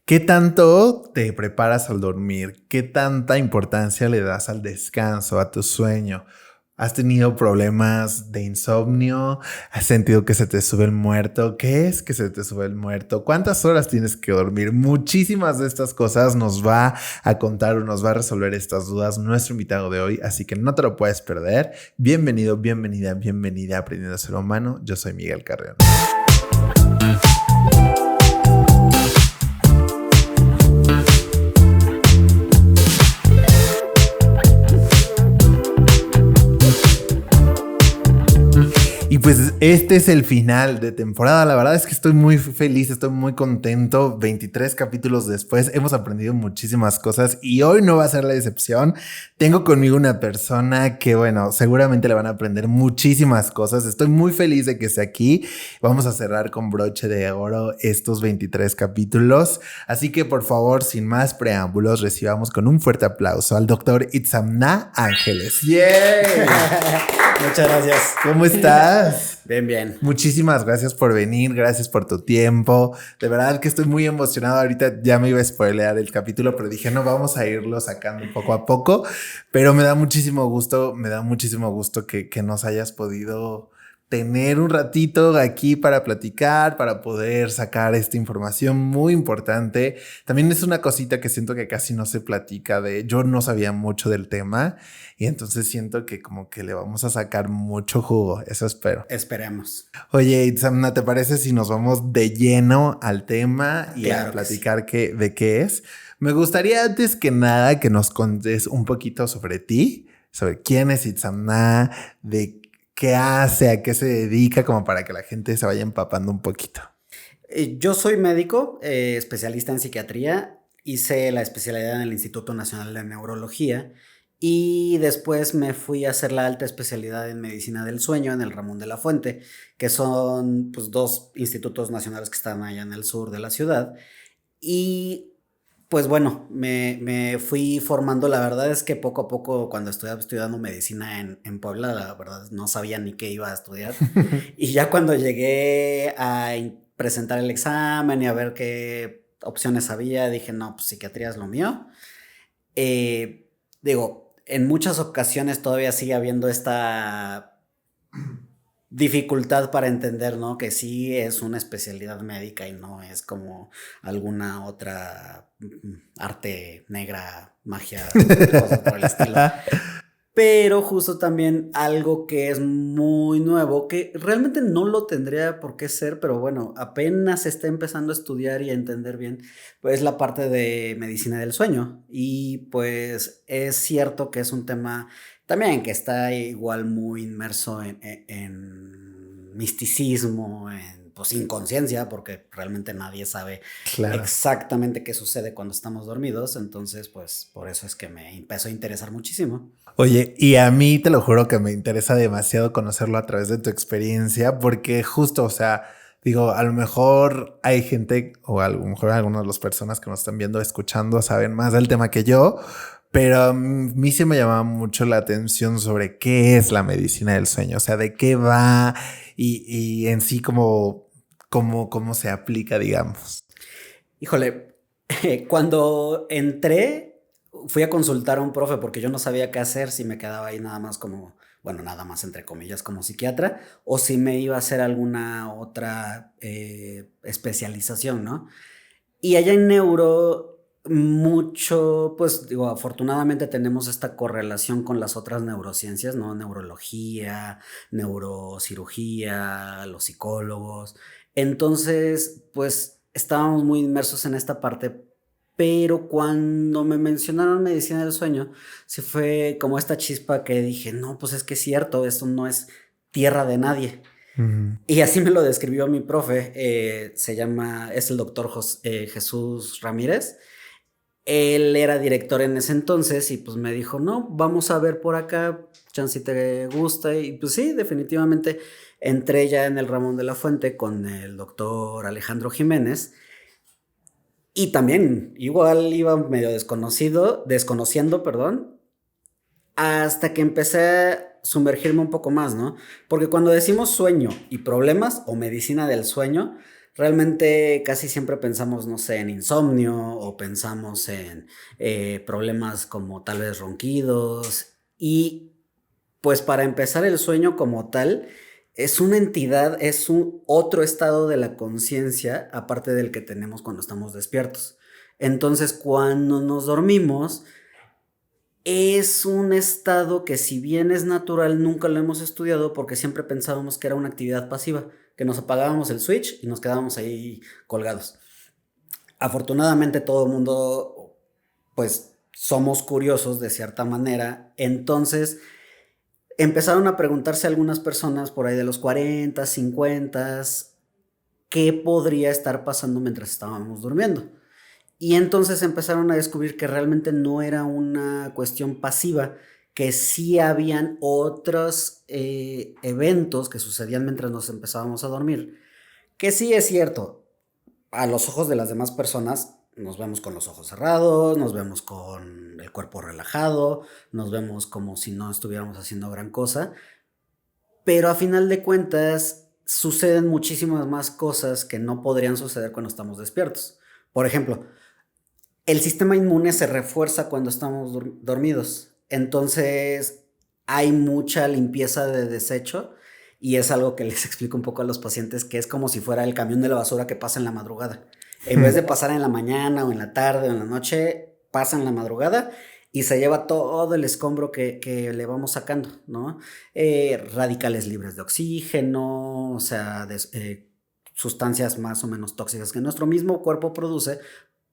¿Qué tanto te preparas al dormir? ¿Qué tanta importancia le das al descanso, a tu sueño? ¿Has tenido problemas de insomnio? ¿Has sentido que se te sube el muerto? ¿Qué es que se te sube el muerto? ¿Cuántas horas tienes que dormir? Muchísimas de estas cosas nos va a contar o nos va a resolver estas dudas nuestro invitado de hoy, así que no te lo puedes perder. Bienvenido, bienvenida a Aprendiendo a Ser Humano. Yo soy Miguel Carreón. Y pues este es el final de temporada. La verdad es que estoy muy feliz, estoy muy contento. 23 capítulos después hemos aprendido muchísimas cosas y hoy no va a ser la excepción. Tengo conmigo una persona que, bueno, seguramente le van a aprender muchísimas cosas. Estoy muy feliz de que esté aquí. Vamos a cerrar con broche de oro estos 23 capítulos. Así que, por favor, sin más preámbulos, recibamos con un fuerte aplauso al doctor Itzamna Ángeles. ¡Yeah! Muchas gracias. ¿Cómo estás? Bien, bien. Muchísimas gracias por venir, gracias por tu tiempo. De verdad que estoy muy emocionado. Ahorita ya me iba a spoilear el capítulo, pero dije, no, vamos a irlo sacando poco a poco. Pero me da muchísimo gusto que nos hayas podido tener un ratito aquí para platicar, para poder sacar esta información muy importante. También es una cosita que siento que casi no se platica yo no sabía mucho del tema y entonces siento que como que le vamos a sacar mucho jugo, eso espero. Esperemos. Oye, Itzamna, ¿te parece si nos vamos de lleno al tema y claro a platicar de qué es? Me gustaría antes que nada que nos contes un poquito sobre ti, sobre quién es Itzamna, de qué hace, a qué se dedica, como para que la gente se vaya empapando un poquito. Yo soy médico, especialista en psiquiatría. Hice la especialidad en el Instituto Nacional de Neurología y después me fui a hacer la alta especialidad en medicina del sueño en el Ramón de la Fuente, que son pues, dos institutos nacionales que están allá en el sur de la ciudad. Y pues bueno, me fui formando. La verdad es que poco a poco, cuando estudiaba estudiando medicina en Puebla, la verdad no sabía ni qué iba a estudiar. Y ya cuando llegué a presentar el examen y a ver qué opciones había, dije, no, pues psiquiatría es lo mío. Digo, en muchas ocasiones todavía sigue habiendo esta dificultad para entender, ¿no? Que sí es una especialidad médica y no es como alguna otra arte negra, magia, cosa por el estilo. Pero justo también algo que es muy nuevo, que realmente no lo tendría por qué ser, pero bueno, apenas se está empezando a estudiar y a entender bien, pues la parte de medicina del sueño. Y pues es cierto que es un tema también que está igual muy inmerso en misticismo, en pues inconsciencia, porque realmente nadie sabe Claro. exactamente qué sucede cuando estamos dormidos. Entonces, pues por eso es que me empezó a interesar muchísimo. Oye, y a mí te lo juro que me interesa demasiado conocerlo a través de tu experiencia, porque justo, o sea, digo, a lo mejor hay gente, o a lo mejor algunas de las personas que nos están viendo, escuchando, saben más del tema que yo, pero a mí sí me llamaba mucho la atención sobre qué es la medicina del sueño, o sea, de qué va y en sí cómo se aplica, digamos. Híjole, cuando entré, fui a consultar a un profe porque yo no sabía qué hacer, si me quedaba ahí nada más como, bueno, nada más entre comillas como psiquiatra, o si me iba a hacer alguna otra especialización, ¿no? Y allá en neuro, mucho, pues digo, afortunadamente tenemos esta correlación con las otras neurociencias, ¿no? Neurología, neurocirugía, los psicólogos. Entonces, pues estábamos muy inmersos en esta parte, pero cuando me mencionaron medicina del sueño, sí fue como esta chispa que dije, no, pues es que es cierto, esto no es tierra de nadie. Uh-huh. Y así me lo describió mi profe. Es el doctor Jesús Ramírez. Él era director en ese entonces y pues me dijo, no, vamos a ver por acá, chance si te gusta. Y pues sí, definitivamente entré ya en el Ramón de la Fuente con el doctor Alejandro Jiménez. Y también igual iba medio desconociendo, perdón, hasta que empecé a sumergirme un poco más, ¿no? Porque cuando decimos sueño y problemas o medicina del sueño, Realmente casi siempre pensamos, no sé, en insomnio o pensamos en problemas como tal vez ronquidos y pues para empezar el sueño como tal es una entidad, es un otro estado de la conciencia aparte del que tenemos cuando estamos despiertos. Entonces cuando nos dormimos es un estado que si bien es natural, nunca lo hemos estudiado porque siempre pensábamos que era una actividad pasiva, que nos apagábamos el switch y nos quedábamos ahí colgados. Afortunadamente todo el mundo, pues, somos curiosos de cierta manera, entonces empezaron a preguntarse algunas personas por ahí de los 40, 50, qué podría estar pasando mientras estábamos durmiendo. Y entonces empezaron a descubrir que realmente no era una cuestión pasiva, que sí habían otros eventos que sucedían mientras nos empezábamos a dormir. Que sí es cierto, a los ojos de las demás personas nos vemos con los ojos cerrados, nos vemos con el cuerpo relajado, nos vemos como si no estuviéramos haciendo gran cosa, pero a final de cuentas suceden muchísimas más cosas que no podrían suceder cuando estamos despiertos. Por ejemplo, el sistema inmune se refuerza cuando estamos dormidos. Entonces, hay mucha limpieza de desecho y es algo que les explico un poco a los pacientes, que es como si fuera el camión de la basura que pasa en la madrugada. En vez de pasar en la mañana o en la tarde o en la noche, pasa en la madrugada y se lleva todo el escombro que le vamos sacando, ¿no? Radicales libres de oxígeno, o sea, sustancias más o menos tóxicas que nuestro mismo cuerpo produce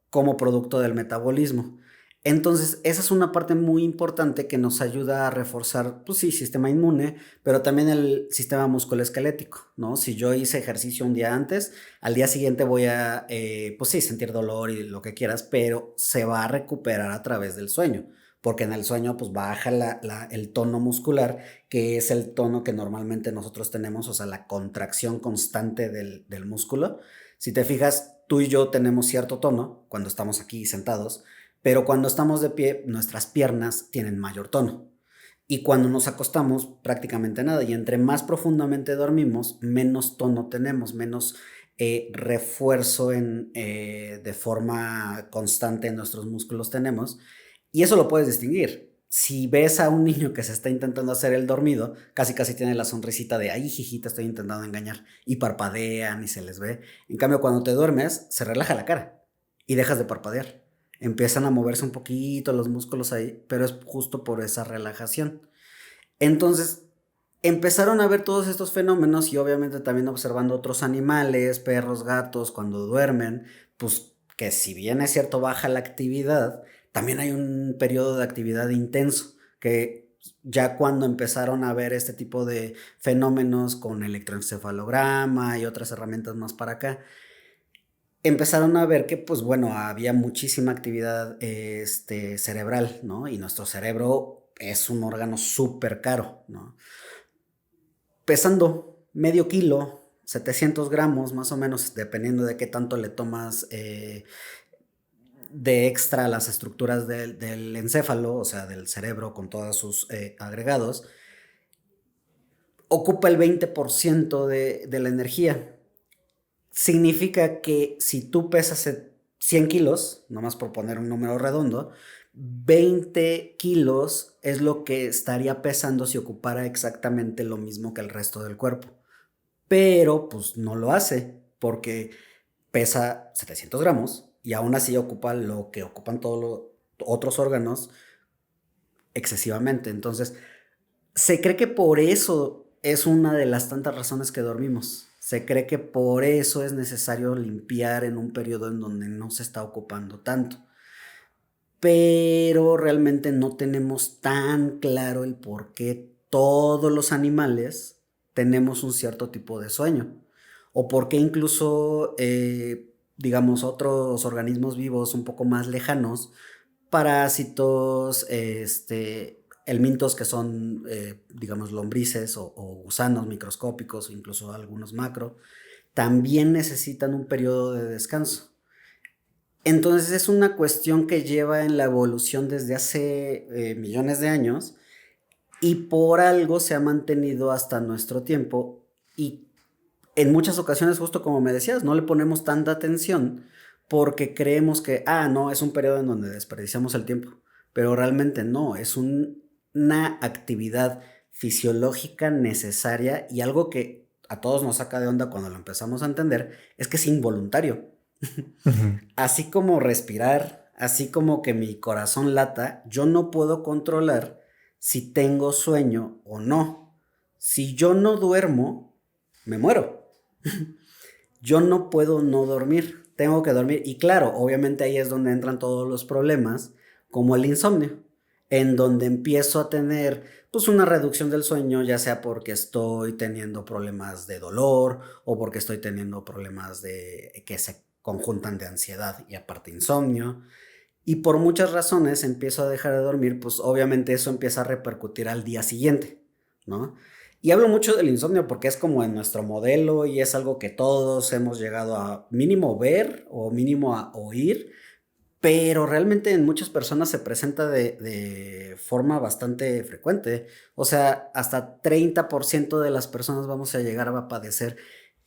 como producto del metabolismo. Entonces, esa es una parte muy importante que nos ayuda a reforzar, pues sí, sistema inmune, pero también el sistema musculoesquelético, ¿no? Si yo hice ejercicio un día antes, al día siguiente voy a, pues sí, sentir dolor y lo que quieras, pero se va a recuperar a través del sueño, porque en el sueño, pues baja el tono muscular, que es el tono que normalmente nosotros tenemos, o sea, la contracción constante del músculo. Si te fijas, tú y yo tenemos cierto tono cuando estamos aquí sentados, pero cuando estamos de pie, nuestras piernas tienen mayor tono. Y cuando nos acostamos, prácticamente nada. Y entre más profundamente dormimos, menos tono tenemos, menos refuerzo de forma constante en nuestros músculos tenemos. Y eso lo puedes distinguir. Si ves a un niño que se está intentando hacer el dormido, casi casi tiene la sonrisita de, ay, jijita, estoy intentando engañar. Y parpadean y se les ve. En cambio, cuando te duermes, se relaja la cara y dejas de parpadear. Empiezan a moverse un poquito los músculos ahí, pero es justo por esa relajación. Entonces, empezaron a ver todos estos fenómenos y obviamente también observando otros animales, perros, gatos, cuando duermen, pues que si bien es cierto baja la actividad, también hay un periodo de actividad intenso, que ya cuando empezaron a ver este tipo de fenómenos con electroencefalograma y otras herramientas más para acá, empezaron a ver que, pues bueno, había muchísima actividad cerebral, ¿no? Y nuestro cerebro es un órgano súper caro, ¿no? Pesando medio kilo, 700 gramos más o menos, dependiendo de qué tanto le tomas de extra las estructuras del encéfalo, o sea, del cerebro con todos sus agregados, ocupa el 20% de la energía. Significa que si tú pesas 100 kilos, nomás por poner un número redondo, 20 kilos es lo que estaría pesando si ocupara exactamente lo mismo que el resto del cuerpo. Pero pues no lo hace porque pesa 700 gramos y aún así ocupa lo que ocupan todos los otros órganos excesivamente. Entonces, se cree que por eso es una de las tantas razones que dormimos. Se cree que por eso es necesario limpiar en un periodo en donde no se está ocupando tanto. Pero realmente no tenemos tan claro el por qué todos los animales tenemos un cierto tipo de sueño. O por qué incluso, digamos, otros organismos vivos un poco más lejanos, parásitos, helmintos que son, digamos, lombrices o gusanos microscópicos, o incluso algunos macro, también necesitan un periodo de descanso. Entonces es una cuestión que lleva en la evolución desde hace millones de años y por algo se ha mantenido hasta nuestro tiempo y en muchas ocasiones, justo como me decías, no le ponemos tanta atención porque creemos que, no, es un periodo en donde desperdiciamos el tiempo, pero realmente no, es una actividad fisiológica necesaria y algo que a todos nos saca de onda cuando lo empezamos a entender, es que es involuntario. Ujú. Así como respirar, así como que mi corazón lata, yo no puedo controlar si tengo sueño o no. Si yo no duermo, me muero. Yo no puedo no dormir, tengo que dormir. Y claro, obviamente ahí es donde entran todos los problemas, como el insomnio, en donde empiezo a tener pues una reducción del sueño, ya sea porque estoy teniendo problemas de dolor o porque estoy teniendo problemas de que se conjuntan de ansiedad y aparte insomnio. Y por muchas razones empiezo a dejar de dormir, pues obviamente eso empieza a repercutir al día siguiente, ¿no? Y hablo mucho del insomnio porque es como en nuestro modelo y es algo que todos hemos llegado a mínimo ver o mínimo a oír, pero realmente en muchas personas se presenta de forma bastante frecuente. O sea, hasta 30% de las personas vamos a llegar a padecer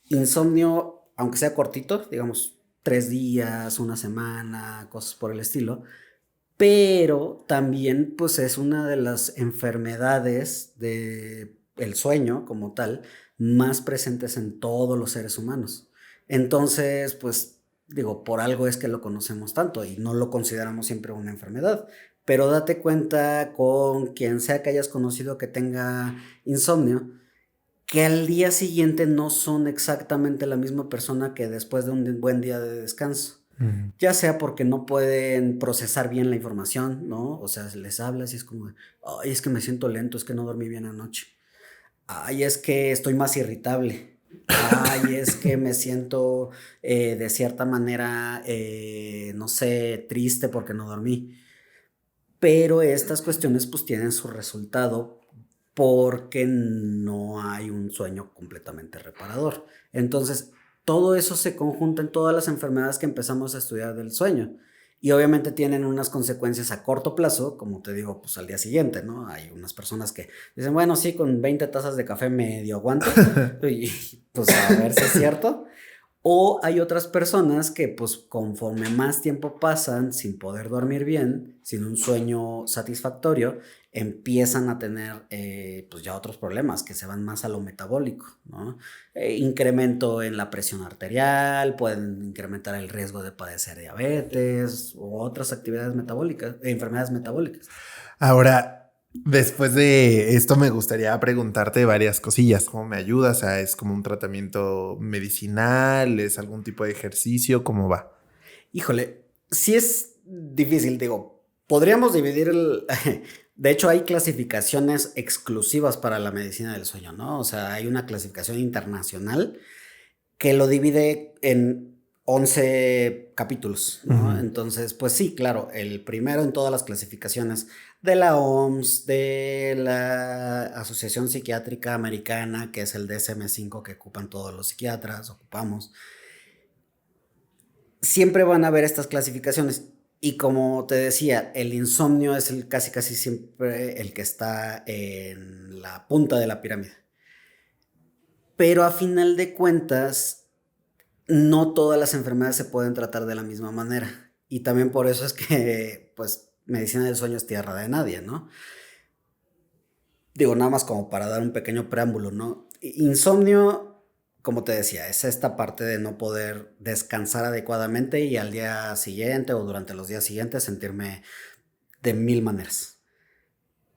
insomnio, aunque sea cortito, digamos 3 días, una semana, cosas por el estilo, pero también pues es una de las enfermedades de el sueño como tal más presentes en todos los seres humanos. Entonces, pues digo, por algo es que lo conocemos tanto y no lo consideramos siempre una enfermedad. Pero date cuenta con quien sea que hayas conocido que tenga insomnio, que al día siguiente no son exactamente la misma persona que después de un buen día de descanso. Ujú. Ya sea porque no pueden procesar bien la información, ¿no? O sea, les hablas y es como, ay, es que me siento lento, es que no dormí bien anoche. Ay, es que estoy más irritable. Ay, es que me siento de cierta manera, no sé, triste porque no dormí. Pero estas cuestiones pues tienen su resultado porque no hay un sueño completamente reparador. Entonces, todo eso se conjunta en todas las enfermedades que empezamos a estudiar del sueño. Y obviamente tienen unas consecuencias a corto plazo, como te digo, pues al día siguiente, ¿no? Hay unas personas que dicen, bueno, sí, con 20 tazas de café medio aguanto, y pues a ver si es cierto. O hay otras personas que pues conforme más tiempo pasan sin poder dormir bien, sin un sueño satisfactorio, empiezan a tener pues ya otros problemas que se van más a lo metabólico, ¿no? Incremento en la presión arterial, pueden incrementar el riesgo de padecer diabetes u otras actividades metabólicas, enfermedades metabólicas. Ahora, después de esto me gustaría preguntarte varias cosillas. ¿Cómo me ayudas? O sea, ¿es como un tratamiento medicinal? ¿Es algún tipo de ejercicio? ¿Cómo va? Híjole, sí es difícil, digo, podríamos dividir el... De hecho, hay clasificaciones exclusivas para la medicina del sueño, ¿no? O sea, hay una clasificación internacional que lo divide en 11 capítulos, ¿no? Ujú. Entonces, pues sí, claro, el primero en todas las clasificaciones de la OMS, de la Asociación Psiquiátrica Americana, que es el DSM-5 que ocupan todos los psiquiatras, ocupamos, siempre van a haber estas clasificaciones. Y como te decía, el insomnio es el casi casi siempre el que está en la punta de la pirámide. Pero a final de cuentas, no todas las enfermedades se pueden tratar de la misma manera. Y también por eso es que, pues, medicina del sueño es tierra de nadie, ¿no? Digo, nada más como para dar un pequeño preámbulo, ¿no? Insomnio, como te decía, es esta parte de no poder descansar adecuadamente y al día siguiente o durante los días siguientes sentirme de mil maneras.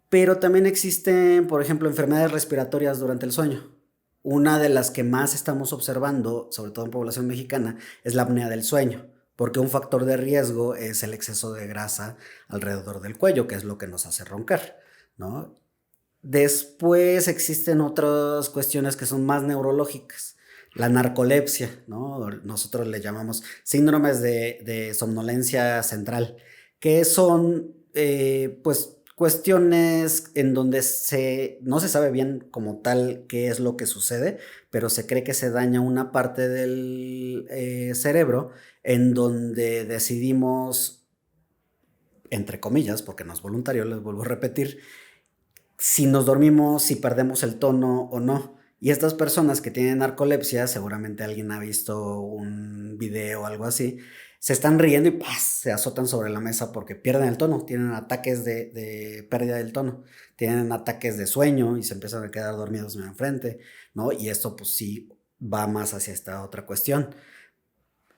Pero también existen, por ejemplo, enfermedades respiratorias durante el sueño. Una de las que más estamos observando, sobre todo en población mexicana, es la apnea del sueño, porque un factor de riesgo es el exceso de grasa alrededor del cuello, que es lo que nos hace roncar, ¿no? Después existen otras cuestiones que son más neurológicas. La narcolepsia, ¿no? Nosotros le llamamos síndromes de somnolencia central, que son, pues, cuestiones en donde no se sabe bien como tal qué es lo que sucede, pero se cree que se daña una parte del cerebro en donde decidimos, entre comillas, porque no es voluntario, les vuelvo a repetir, si nos dormimos, si perdemos el tono o no. Y estas personas que tienen narcolepsia, seguramente alguien ha visto un video o algo así, se están riendo y ¡paz! Se azotan sobre la mesa porque pierden el tono, tienen ataques de pérdida del tono, tienen ataques de sueño y se empiezan a quedar dormidos en enfrente, ¿no? Y esto pues sí va más hacia esta otra cuestión.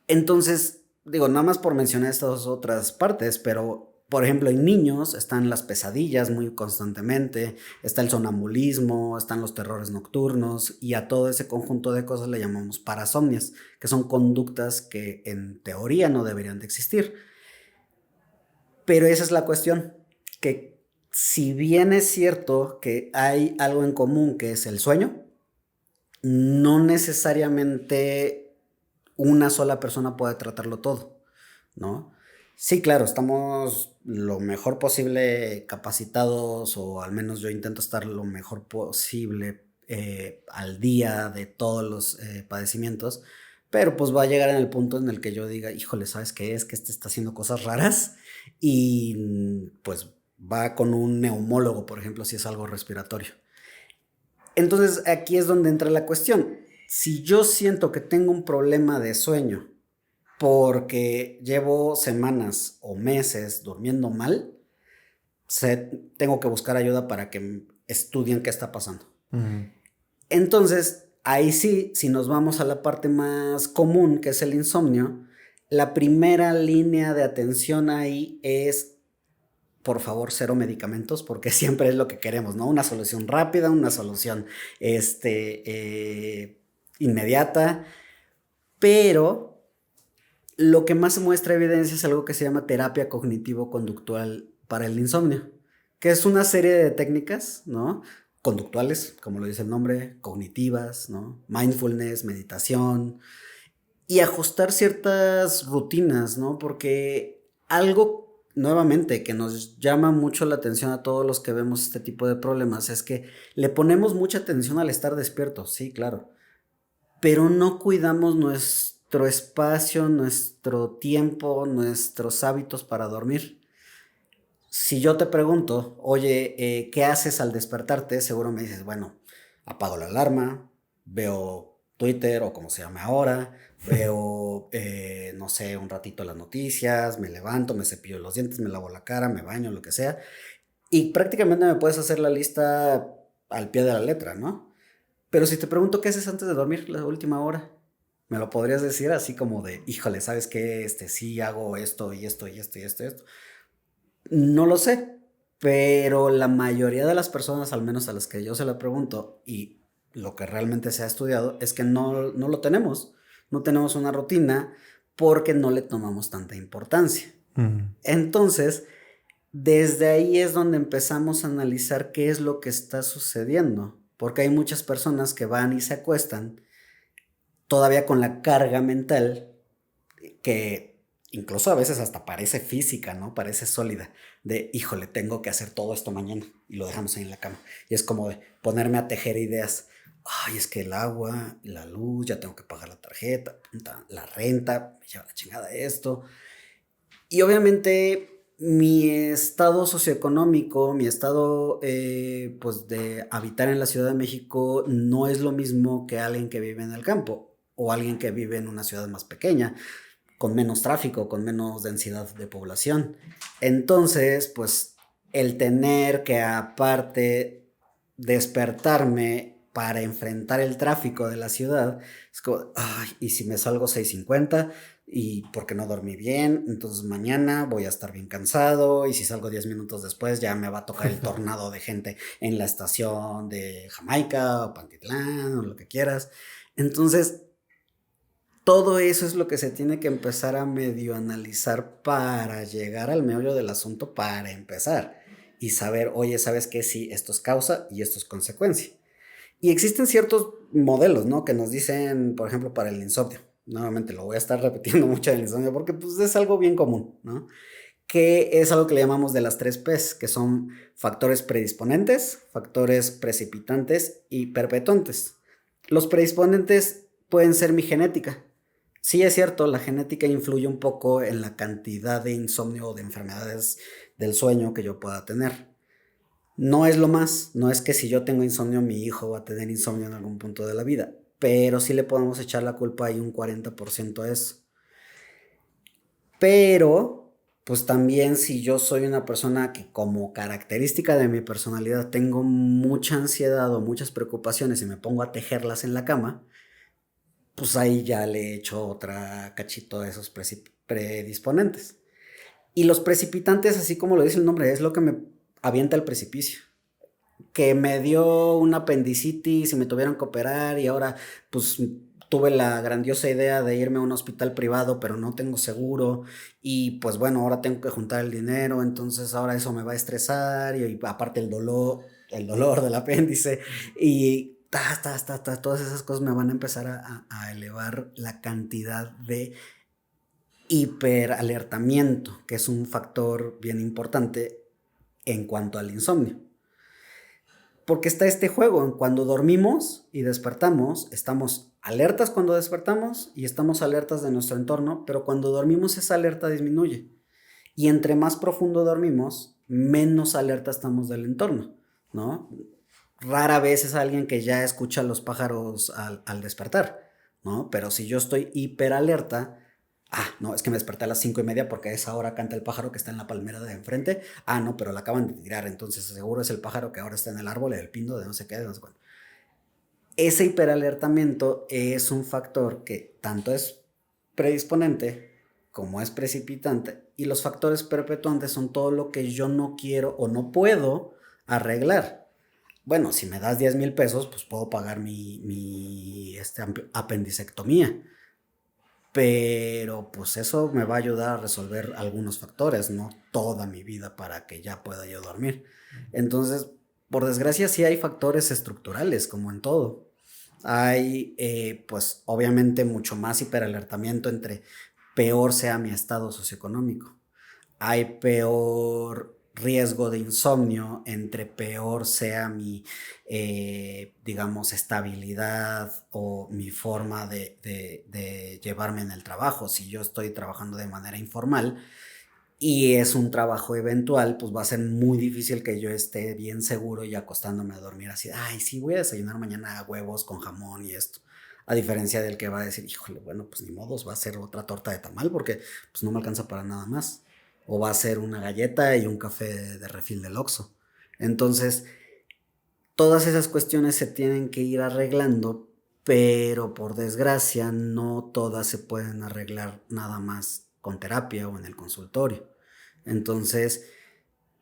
Entonces, digo, nada más por mencionar estas otras partes, pero por ejemplo, en niños están las pesadillas muy constantemente, está el sonambulismo, están los terrores nocturnos y a todo ese conjunto de cosas le llamamos parasomnias, que son conductas que en teoría no deberían de existir. Pero esa es la cuestión, que si bien es cierto que hay algo en común que es el sueño, no necesariamente una sola persona puede tratarlo todo, ¿no? Sí, claro, estamos lo mejor posible capacitados, o al menos yo intento estar lo mejor posible al día de todos los padecimientos, pero pues va a llegar en el punto en el que yo diga, híjole, ¿sabes qué es? Que este está haciendo cosas raras y pues va con un neumólogo, por ejemplo, si es algo respiratorio. Entonces aquí es donde entra la cuestión. Si yo siento que tengo un problema de sueño porque llevo semanas o meses durmiendo mal, tengo que buscar ayuda para que estudien qué está pasando. Entonces, ahí sí, si nos vamos a la parte más común, que es el insomnio, la primera línea de atención ahí es, por favor, cero medicamentos, porque siempre es lo que queremos, ¿no? Una solución rápida, una solución inmediata, pero lo que más muestra evidencia es algo que se llama terapia cognitivo-conductual para el insomnio, que es una serie de técnicas, ¿no? Conductuales, como lo dice el nombre, cognitivas, ¿no? Mindfulness, meditación, y ajustar ciertas rutinas, ¿no? Porque algo, nuevamente, que nos llama mucho la atención a todos los que vemos este tipo de problemas es que le ponemos mucha atención al estar despiertos, sí, claro, pero no cuidamos nuestro espacio, nuestro tiempo, nuestros hábitos para dormir. Si yo te pregunto, oye, ¿qué haces al despertarte? Seguro me dices, bueno, apago la alarma, veo Twitter o como se llame ahora, veo, no sé, un ratito las noticias, me levanto, me cepillo los dientes, me lavo la cara, me baño, lo que sea, y prácticamente me puedes hacer la lista al pie de la letra, ¿no? Pero si te pregunto qué haces antes de dormir la última hora, me lo podrías decir así como de, híjole, ¿sabes qué? Sí hago esto y esto y esto y esto y esto. No lo sé, pero la mayoría de las personas, al menos a las que yo se la pregunto, y lo que realmente se ha estudiado, es que no lo tenemos. No tenemos una rutina porque no le tomamos tanta importancia. Entonces, desde ahí es donde empezamos a analizar qué es lo que está sucediendo. Porque hay muchas personas que van y se acuestan todavía con la carga mental que incluso a veces hasta parece física, ¿no? Parece sólida, de, híjole, tengo que hacer todo esto mañana, y lo dejamos ahí en la cama. Y es como de ponerme a tejer ideas. Ay, es que el agua, la luz, ya tengo que pagar la tarjeta, la renta, me lleva la chingada esto. Y obviamente mi estado socioeconómico, mi estado pues de habitar en la Ciudad de México no es lo mismo que alguien que vive en el campo o alguien que vive en una ciudad más pequeña, con menos tráfico, con menos densidad de población. Entonces, pues el tener que aparte despertarme para enfrentar el tráfico de la ciudad, es como, ay, ¿y si me salgo 6:50? Y porque no dormí bien, entonces mañana voy a estar bien cansado, y si salgo 10 minutos después ya me va a tocar el tornado de gente en la estación de Jamaica o Pantitlán o lo que quieras. Entonces, todo eso es lo que se tiene que empezar a medio analizar para llegar al meollo del asunto, para empezar y saber, oye, ¿sabes qué? Sí, esto es causa y esto es consecuencia. Y existen ciertos modelos, ¿no? Que nos dicen, por ejemplo, para el insomnio. Nuevamente lo voy a estar repitiendo mucho del insomnio porque pues es algo bien común, ¿no? Que es algo que le llamamos de las 3 Ps, que son factores predisponentes, factores precipitantes y perpetuantes. Los predisponentes pueden ser mi genética. Sí, es cierto, la genética influye un poco en la cantidad de insomnio o de enfermedades del sueño que yo pueda tener. No es lo más, no es que si yo tengo insomnio, mi hijo va a tener insomnio en algún punto de la vida, pero sí le podemos echar la culpa ahí un 40% a eso. Pero, pues también si yo soy una persona que como característica de mi personalidad tengo mucha ansiedad o muchas preocupaciones y me pongo a tejerlas en la cama, pues ahí ya le echo otra cachito de esos predisponentes. Y los precipitantes, así como lo dice el nombre, es lo que me avienta al precipicio. Que me dio una apendicitis y me tuvieron que operar y ahora pues tuve la grandiosa idea de irme a un hospital privado, pero no tengo seguro y pues bueno, ahora tengo que juntar el dinero, entonces ahora eso me va a estresar y aparte el dolor del apéndice y todas esas cosas me van a empezar a elevar la cantidad de hiperalertamiento, que es un factor bien importante en cuanto al insomnio. Porque está este juego, cuando dormimos y despertamos, estamos alertas cuando despertamos y estamos alertas de nuestro entorno, pero cuando dormimos esa alerta disminuye. Y entre más profundo dormimos, menos alerta estamos del entorno, ¿no? Rara vez es alguien que ya escucha a los pájaros al despertar, ¿no? Pero si yo estoy hiperalerta, no, es que me desperté a las 5:30 porque a esa hora canta el pájaro que está en la palmera de enfrente. No, pero la acaban de tirar, entonces seguro es el pájaro que ahora está en el árbol, el pino, de no sé qué, de no sé cuándo. Ese hiperalertamiento es un factor que tanto es predisponente como es precipitante, y los factores perpetuantes son todo lo que yo no quiero o no puedo arreglar. Bueno, si me das 10,000 pesos, pues puedo pagar mi apendicectomía. Pero pues eso me va a ayudar a resolver algunos factores, no toda mi vida para que ya pueda yo dormir. Entonces, por desgracia, sí hay factores estructurales, como en todo. Hay, pues, obviamente mucho más hiperalertamiento entre peor sea mi estado socioeconómico. Hay peor riesgo de insomnio entre peor sea mi, digamos, estabilidad o mi forma de llevarme en el trabajo. Si yo estoy trabajando de manera informal y es un trabajo eventual, pues va a ser muy difícil que yo esté bien seguro y acostándome a dormir así, sí, voy a desayunar mañana huevos con jamón y esto. A diferencia del que va a decir, híjole, bueno, pues ni modos, va a ser otra torta de tamal porque pues no me alcanza para nada más. O va a ser una galleta y un café de refil del Oxxo. Entonces, todas esas cuestiones se tienen que ir arreglando, pero por desgracia no todas se pueden arreglar nada más con terapia o en el consultorio. Entonces,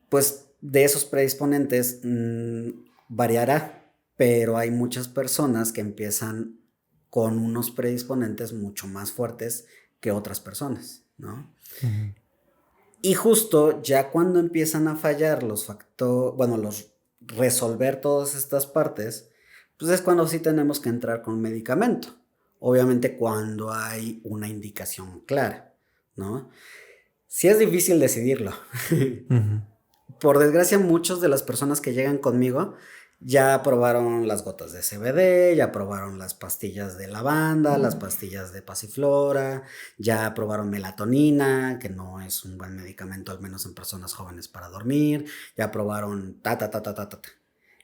pues de esos predisponentes variará, pero hay muchas personas que empiezan con unos predisponentes mucho más fuertes que otras personas, ¿no? Uh-huh. Y justo ya cuando empiezan a fallar los factores, bueno, resolver todas estas partes, pues es cuando sí tenemos que entrar con medicamento. Obviamente cuando hay una indicación clara, ¿no? Sí es difícil decidirlo. Uh-huh. Por desgracia, muchas de las personas que llegan conmigo ya probaron las gotas de CBD, ya probaron las pastillas de lavanda, las pastillas de pasiflora, ya probaron melatonina, que no es un buen medicamento, al menos en personas jóvenes para dormir, ya probaron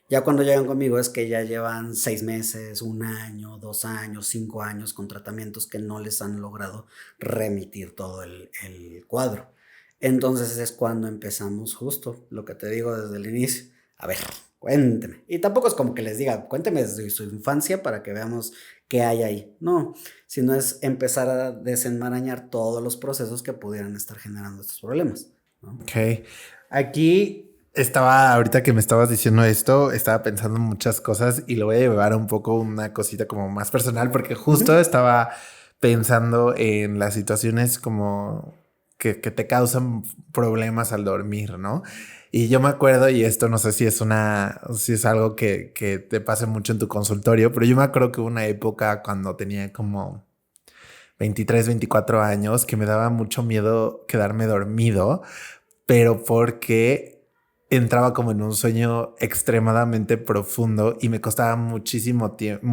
Ya cuando llegan conmigo es que ya llevan 6 meses, 1 año, 2 años, 5 años con tratamientos que no les han logrado remitir todo el cuadro. Entonces es cuando empezamos justo lo que te digo desde el inicio. A ver, cuénteme. Y tampoco es como que les diga, cuénteme desde su infancia para que veamos qué hay ahí. No, sino es empezar a desenmarañar todos los procesos que pudieran estar generando estos problemas, ¿no? Ok. Aquí ahorita que me estabas diciendo esto, estaba pensando en muchas cosas y lo voy a llevar un poco una cosita como más personal, porque justo estaba pensando en las situaciones como que te causan problemas al dormir, ¿no? Y yo me acuerdo, y esto no sé si es algo que te pase mucho en tu consultorio, pero yo me acuerdo que hubo una época cuando tenía como 23, 24 años que me daba mucho miedo quedarme dormido, pero porque entraba como en un sueño extremadamente profundo y me costaba muchísimo tiempo,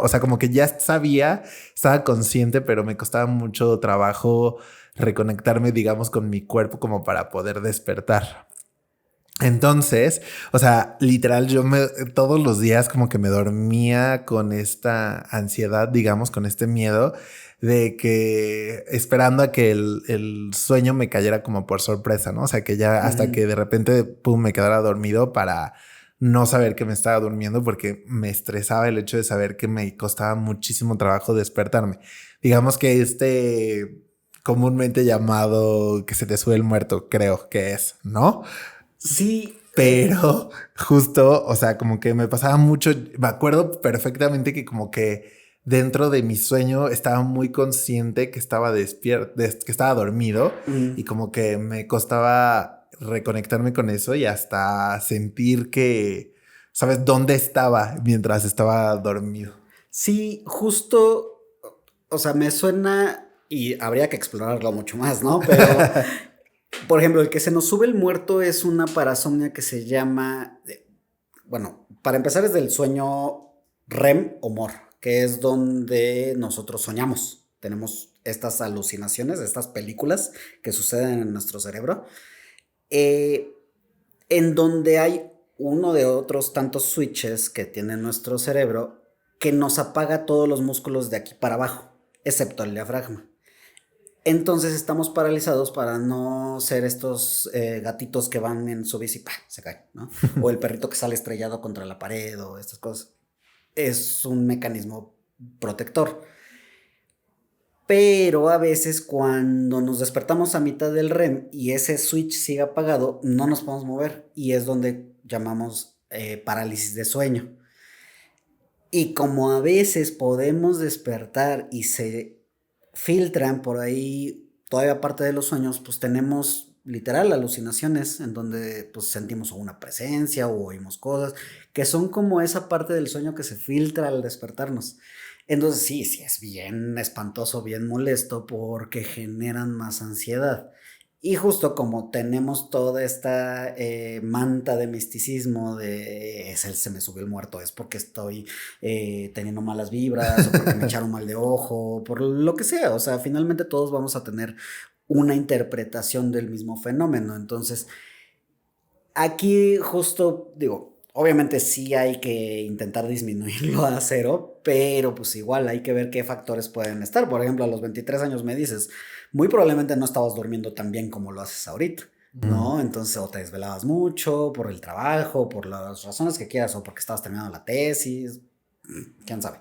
o sea, como que ya estaba consciente, pero me costaba mucho trabajo reconectarme, digamos, con mi cuerpo como para poder despertar. Entonces, o sea, literal, todos los días como que me dormía con esta ansiedad, digamos, con este miedo de que esperando a que el sueño me cayera como por sorpresa, ¿no? O sea, que ya hasta que de repente, pum, me quedara dormido para no saber que me estaba durmiendo porque me estresaba el hecho de saber que me costaba muchísimo trabajo despertarme. Digamos que comúnmente llamado que se te sube el muerto, creo que es, ¿no? Sí, Pero justo, o sea, como que me pasaba mucho, me acuerdo perfectamente que como que dentro de mi sueño estaba muy consciente que estaba despierto, que estaba dormido y como que me costaba reconectarme con eso y hasta sentir que, ¿sabes dónde estaba mientras estaba dormido? sí, justo, o sea, me suena y habría que explorarlo mucho más, ¿no? Pero, por ejemplo, el que se nos sube el muerto es una parasomnia que se llama, bueno, para empezar es del sueño REM o MOR, que es donde nosotros soñamos. Tenemos estas alucinaciones, estas películas que suceden en nuestro cerebro, eh, en donde hay uno de otros tantos switches que tiene nuestro cerebro que nos apaga todos los músculos de aquí para abajo, excepto el diafragma. Entonces estamos paralizados para no ser estos gatitos que van en su bici y ¡pah! Se caen, ¿no? O el perrito que sale estrellado contra la pared o estas cosas. Es un mecanismo protector. Pero a veces cuando nos despertamos a mitad del REM y ese switch sigue apagado, no nos podemos mover y es donde llamamos parálisis de sueño. Y como a veces podemos despertar y se filtran por ahí todavía parte de los sueños, pues tenemos literal alucinaciones en donde pues sentimos una presencia o oímos cosas que son como esa parte del sueño que se filtra al despertarnos. Entonces sí es bien espantoso, bien molesto porque generan más ansiedad. Y justo como tenemos toda esta manta de misticismo de se me subió el muerto, es porque estoy teniendo malas vibras o porque me echaron mal de ojo, por lo que sea, o sea, finalmente todos vamos a tener una interpretación del mismo fenómeno. Entonces, aquí justo digo, obviamente sí hay que intentar disminuirlo a cero, pero pues igual hay que ver qué factores pueden estar. Por ejemplo, a los 23 años me dices, muy probablemente no estabas durmiendo tan bien como lo haces ahorita, ¿no? Entonces, o te desvelabas mucho por el trabajo, por las razones que quieras, o porque estabas terminando la tesis, quién sabe.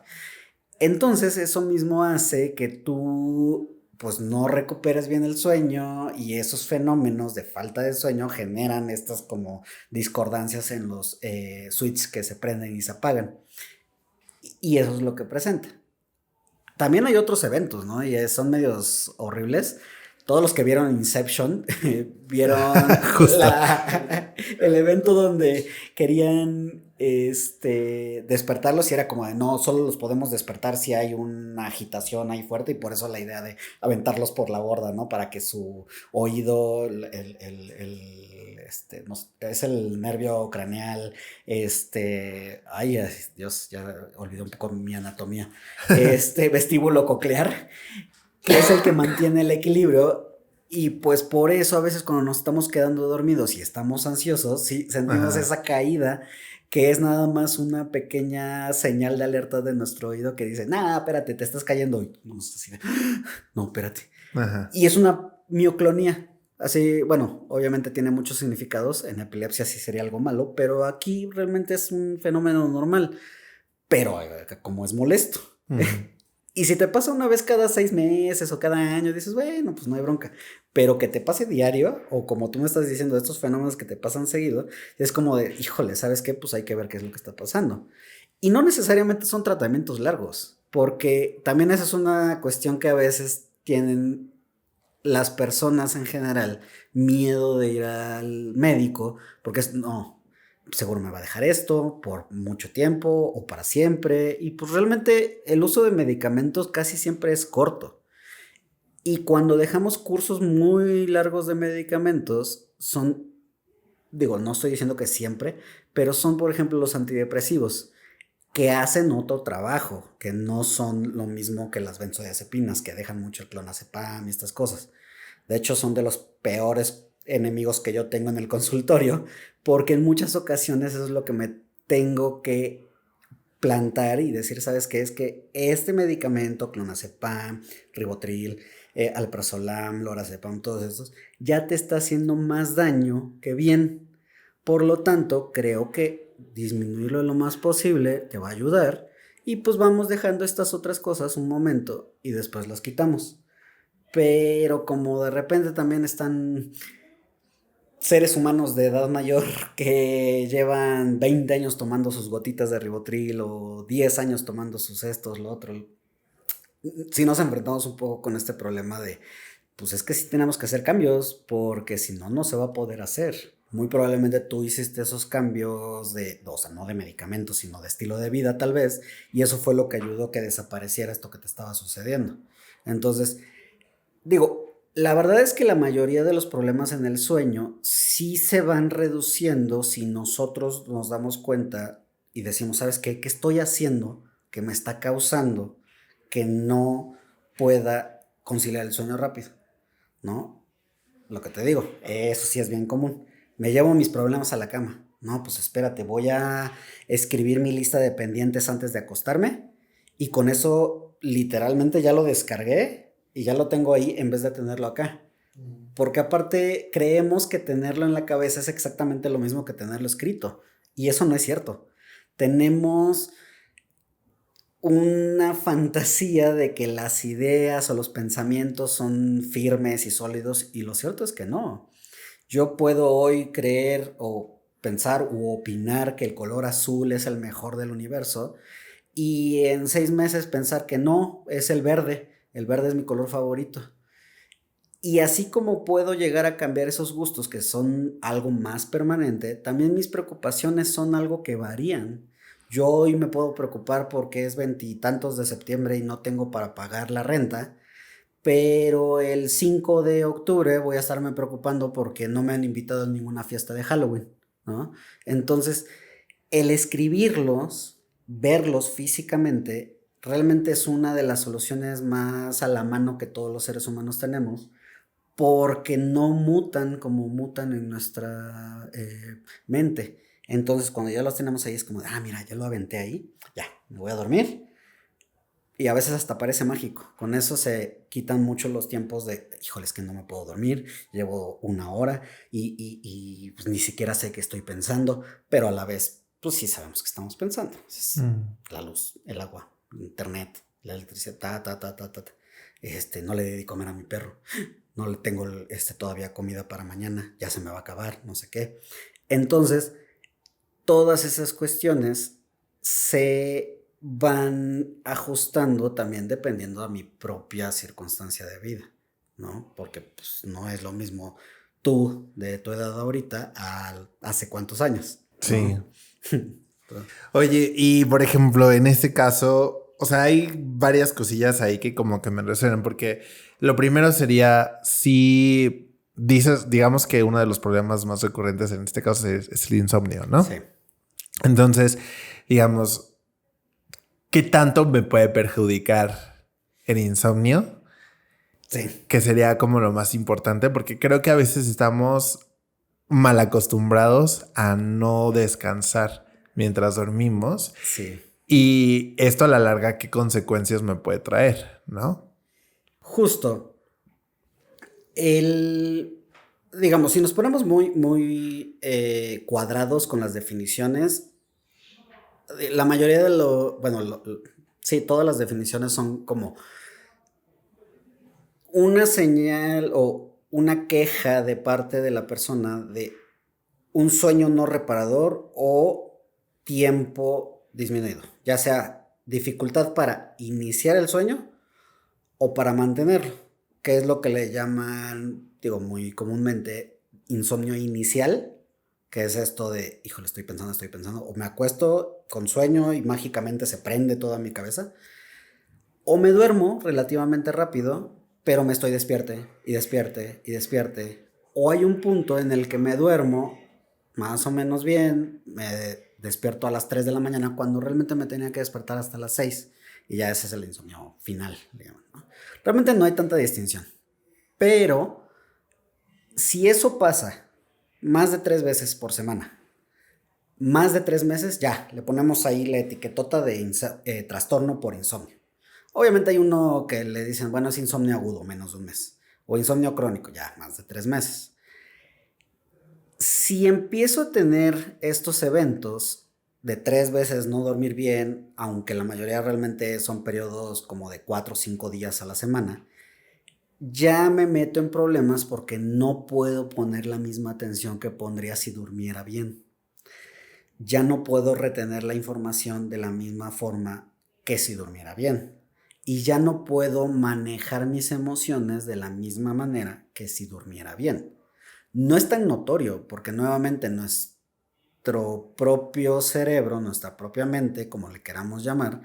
Entonces, eso mismo hace que tú pues no recuperes bien el sueño y esos fenómenos de falta de sueño generan estas como discordancias en los switches que se prenden y se apagan. Y eso es lo que presenta. También hay otros eventos, ¿no? Y son medios horribles. Todos los que vieron Inception vieron el evento donde querían despertarlos y era como de no, solo los podemos despertar si hay una agitación ahí fuerte y por eso la idea de aventarlos por la borda, ¿no? Para que su oído, no, es el nervio craneal, ay, Dios, ya olvidé un poco mi anatomía, vestíbulo coclear, que es el que mantiene el equilibrio. Y pues por eso a veces cuando nos estamos quedando dormidos y estamos ansiosos, sí, sentimos esa caída que es nada más una pequeña señal de alerta de nuestro oído que dice, nah, espérate, te estás cayendo. Y así de, no, espérate. Ajá. Y es una mioclonía. Así, bueno, obviamente tiene muchos significados. En epilepsia sí sería algo malo, pero aquí realmente es un fenómeno normal. Pero como es molesto. Y si te pasa una vez cada 6 meses o cada año, dices, bueno, pues no hay bronca. Pero que te pase diario, o como tú me estás diciendo, estos fenómenos que te pasan seguido, es como de, híjole, ¿sabes qué? Pues hay que ver qué es lo que está pasando. Y no necesariamente son tratamientos largos, porque también esa es una cuestión que a veces tienen las personas en general miedo de ir al médico, porque no, seguro me va a dejar esto por mucho tiempo o para siempre. Y pues realmente el uso de medicamentos casi siempre es corto. Y cuando dejamos cursos muy largos de medicamentos, son, digo, no estoy diciendo que siempre, pero son, por ejemplo, los antidepresivos, que hacen otro trabajo, que no son lo mismo que las benzodiazepinas, que dejan mucho el clonazepam y estas cosas. De hecho, son de los peores enemigos que yo tengo en el consultorio, porque en muchas ocasiones eso es lo que me tengo que plantar y decir, ¿sabes qué? Es que este medicamento, clonazepam, ribotril, alprazolam, lorazepam, todos estos, ya te está haciendo más daño que bien. Por lo tanto, creo que disminuirlo lo más posible te va a ayudar y pues vamos dejando estas otras cosas un momento y después las quitamos. Pero como de repente también están seres humanos de edad mayor que llevan 20 años tomando sus gotitas de ribotril o 10 años tomando sus estos, lo otro. Si nos enfrentamos un poco con este problema de, pues es que sí tenemos que hacer cambios porque si no, no se va a poder hacer. Muy probablemente tú hiciste esos cambios de, o sea, no de medicamentos, sino de estilo de vida tal vez, y eso fue lo que ayudó a que desapareciera esto que te estaba sucediendo. Entonces, digo, la verdad es que la mayoría de los problemas en el sueño sí se van reduciendo si nosotros nos damos cuenta y decimos, ¿sabes qué? ¿Qué estoy haciendo que me está causando que no pueda conciliar el sueño rápido? ¿No? Lo que te digo, eso sí es bien común. Me llevo mis problemas a la cama. No, pues espérate, voy a escribir mi lista de pendientes antes de acostarme y con eso literalmente ya lo descargué y ya lo tengo ahí en vez de tenerlo acá. Porque aparte creemos que tenerlo en la cabeza es exactamente lo mismo que tenerlo escrito y eso no es cierto. Tenemos una fantasía de que las ideas o los pensamientos son firmes y sólidos y lo cierto es que no. Yo puedo hoy creer o pensar u opinar que el color azul es el mejor del universo y en 6 meses pensar que no, es el verde es mi color favorito. Y así como puedo llegar a cambiar esos gustos que son algo más permanente, también mis preocupaciones son algo que varían. Yo hoy me puedo preocupar porque es veintitantos de septiembre y no tengo para pagar la renta, pero el 5 de octubre voy a estarme preocupando porque no me han invitado a ninguna fiesta de Halloween, ¿no? Entonces, el escribirlos, verlos físicamente, realmente es una de las soluciones más a la mano que todos los seres humanos tenemos porque no mutan como mutan en nuestra mente. Entonces, cuando ya los tenemos ahí, es como, mira, ya lo aventé ahí, ya, me voy a dormir. Y a veces hasta parece mágico. Con eso se quitan mucho los tiempos de, híjole, es que no me puedo dormir, llevo 1 hora y pues ni siquiera sé qué estoy pensando, pero a la vez, pues sí sabemos que estamos pensando. Entonces, la luz, el agua, internet, la electricidad, no le di comer a mi perro, no le tengo todavía comida para mañana, ya se me va a acabar, no sé qué. Entonces, todas esas cuestiones se van ajustando también dependiendo a mi propia circunstancia de vida, ¿no? Porque pues no es lo mismo tú de tu edad ahorita hace cuántos años, ¿no? Sí. Oye, y por ejemplo, en este caso, o sea, hay varias cosillas ahí que como que me resuenan, porque lo primero sería si dices, digamos que uno de los problemas más recurrentes en este caso es el insomnio, ¿no? Sí. Entonces, digamos, ¿qué tanto me puede perjudicar el insomnio? Sí. Que sería como lo más importante, porque creo que a veces estamos mal acostumbrados a no descansar mientras dormimos. Sí. Y esto a la larga, ¿qué consecuencias me puede traer? ¿No? Justo. Digamos, si nos ponemos muy, muy cuadrados con las definiciones, la mayoría de sí, todas las definiciones son como una señal o una queja de parte de la persona de un sueño no reparador o tiempo disminuido, ya sea dificultad para iniciar el sueño o para mantenerlo, que es lo que le llaman, digo, muy comúnmente insomnio inicial, que es esto de, híjole, estoy pensando, o me acuesto con sueño y mágicamente se prende toda mi cabeza, o me duermo relativamente rápido, pero me estoy despierte. O hay un punto en el que me duermo más o menos bien, me despierto a las 3 de la mañana cuando realmente me tenía que despertar hasta las 6 y ya ese es el insomnio final, digamos, ¿no? Realmente no hay tanta distinción, pero Si eso pasa más de 3 veces por semana, más de 3 meses, ya, le ponemos ahí la etiquetota de trastorno por insomnio. Obviamente hay uno que le dicen, bueno, es insomnio agudo, menos de un mes. O insomnio crónico, ya, más de 3 meses. Si empiezo a tener estos eventos de 3 veces no dormir bien, aunque la mayoría realmente son periodos como de 4 o 5 días a la semana, ya me meto en problemas porque no puedo poner la misma atención que pondría si durmiera bien. Ya no puedo retener la información de la misma forma que si durmiera bien. Y ya no puedo manejar mis emociones de la misma manera que si durmiera bien. No es tan notorio porque nuevamente nuestro propio cerebro, nuestra propia mente, como le queramos llamar,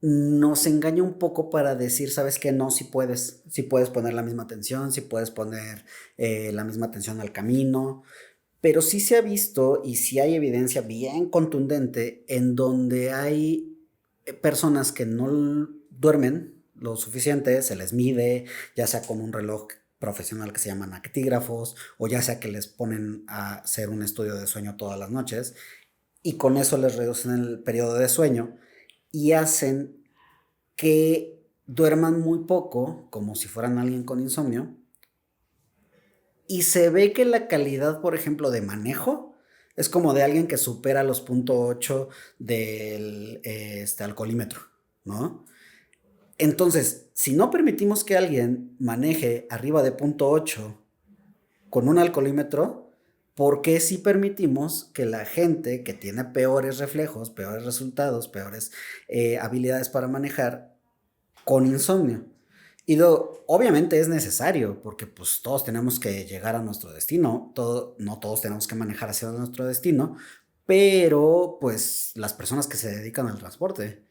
nos engaña un poco para decir, ¿sabes qué? No, si puedes poner la misma atención, si puedes poner la misma atención al camino, pero sí se ha visto y sí hay evidencia bien contundente en donde hay personas que no duermen lo suficiente, se les mide, ya sea con un reloj profesional que se llaman actígrafos, o ya sea que les ponen a hacer un estudio de sueño todas las noches, y con eso les reducen el periodo de sueño y hacen que duerman muy poco, como si fueran alguien con insomnio, y se ve que la calidad, por ejemplo, de manejo es como de alguien que supera los 0.8 del alcoholímetro, ¿no? Entonces, si no permitimos que alguien maneje arriba de 0.8 con un alcoholímetro, ¿por qué si permitimos que la gente que tiene peores reflejos, peores resultados, peores habilidades para manejar con insomnio? Y obviamente es necesario, porque pues todos tenemos que llegar a nuestro destino, no todos tenemos que manejar hacia nuestro destino, pero pues las personas que se dedican al transporte,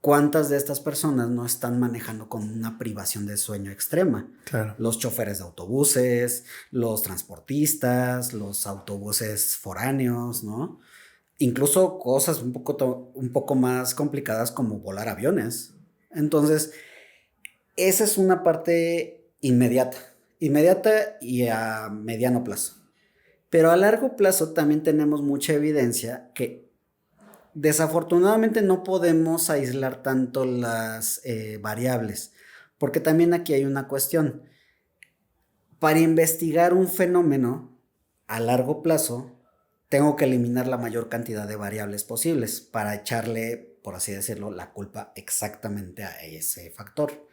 ¿cuántas de estas personas no están manejando con una privación de sueño extrema? Claro. Los choferes de autobuses, los transportistas, los autobuses foráneos, ¿no? Incluso cosas un poco más complicadas como volar aviones. Entonces, esa es una parte inmediata y a mediano plazo. Pero a largo plazo también tenemos mucha evidencia que desafortunadamente no podemos aislar tanto las variables, porque también aquí hay una cuestión. Para investigar un fenómeno a largo plazo, tengo que eliminar la mayor cantidad de variables posibles para echarle, por así decirlo, la culpa exactamente a ese factor.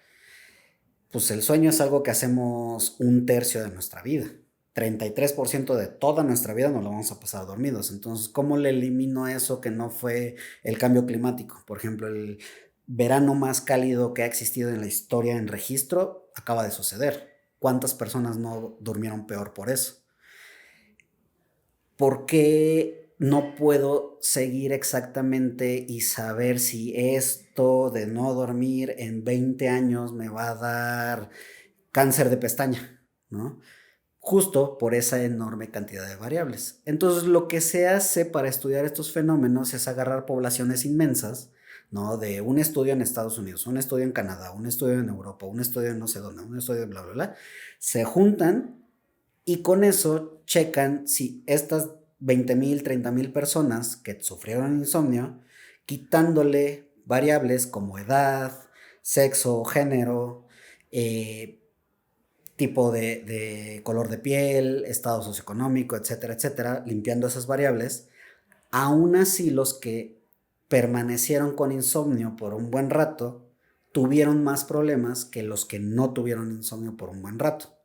Pues el sueño es algo que hacemos 1/3 de nuestra vida. 33% de toda nuestra vida nos lo vamos a pasar dormidos. Entonces, ¿cómo le elimino eso que no fue el cambio climático? Por ejemplo, el verano más cálido que ha existido en la historia en registro acaba de suceder. ¿Cuántas personas no durmieron peor por eso? ¿Por qué no puedo seguir exactamente y saber si esto de no dormir en 20 años me va a dar cáncer de pestaña, ¿no? Justo por esa enorme cantidad de variables. Entonces, lo que se hace para estudiar estos fenómenos es agarrar poblaciones inmensas, ¿no? De un estudio en Estados Unidos, un estudio en Canadá, un estudio en Europa, un estudio en no sé dónde, un estudio de bla, bla, bla. Se juntan y con eso checan si estas 20,000, 30,000 personas que sufrieron insomnio, quitándole variables como edad, sexo, género, tipo de color de piel, estado socioeconómico, etcétera, etcétera, limpiando esas variables, aún así los que permanecieron con insomnio por un buen rato tuvieron más problemas que los que no tuvieron insomnio por un buen rato.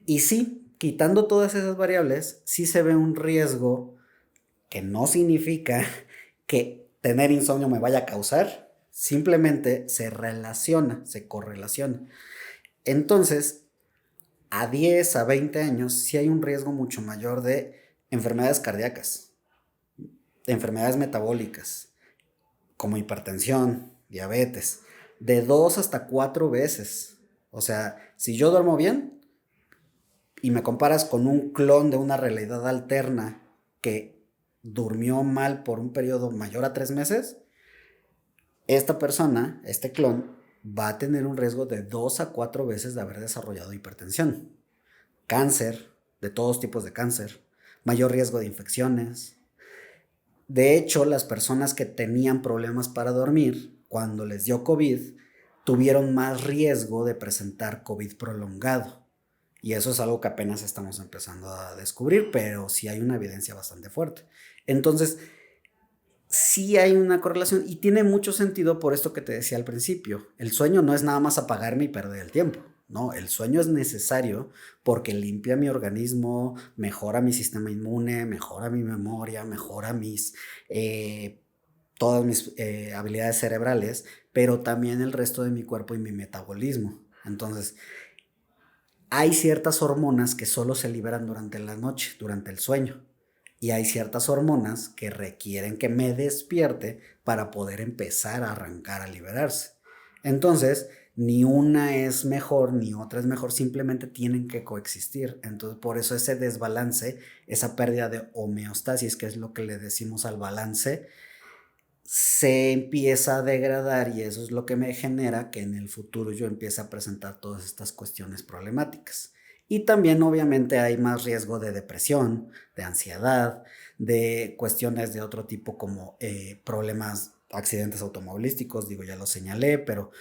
Y sí, quitando todas esas variables, sí se ve un riesgo que no significa que tener insomnio me vaya a causar, simplemente se relaciona, se correlaciona. Entonces, a 10 a 20 años sí hay un riesgo mucho mayor de enfermedades cardíacas, de enfermedades metabólicas, como hipertensión, diabetes, de 2 hasta 4 veces. O sea, si yo duermo bien y me comparas con un clon de una realidad alterna que durmió mal por un periodo mayor a 3 meses, esta persona, este clon, va a tener un riesgo de 2 a 4 veces de haber desarrollado hipertensión. cáncer, de todos tipos de cáncer, mayor riesgo de infecciones. De hecho, las personas que tenían problemas para dormir, cuando les dio COVID, tuvieron más riesgo de presentar COVID prolongado. Y eso es algo que apenas estamos empezando a descubrir, pero sí hay una evidencia bastante fuerte. Entonces, sí hay una correlación y tiene mucho sentido por esto que te decía al principio. El sueño no es nada más apagarme y perder el tiempo. No, el sueño es necesario porque limpia mi organismo, mejora mi sistema inmune, mejora mi memoria, mejora todas mis habilidades cerebrales, pero también el resto de mi cuerpo y mi metabolismo. Entonces, hay ciertas hormonas que solo se liberan durante la noche, durante el sueño. Y hay ciertas hormonas que requieren que me despierte para poder empezar a arrancar a liberarse. Entonces, ni una es mejor ni otra es mejor, simplemente tienen que coexistir. Entonces, por eso ese desbalance, esa pérdida de homeostasis, que es lo que le decimos al balance, se empieza a degradar y eso es lo que me genera que en el futuro yo empiece a presentar todas estas cuestiones problemáticas. Y también obviamente hay más riesgo de depresión, de ansiedad, de cuestiones de otro tipo como problemas, accidentes automovilísticos, digo, ya lo señalé, pero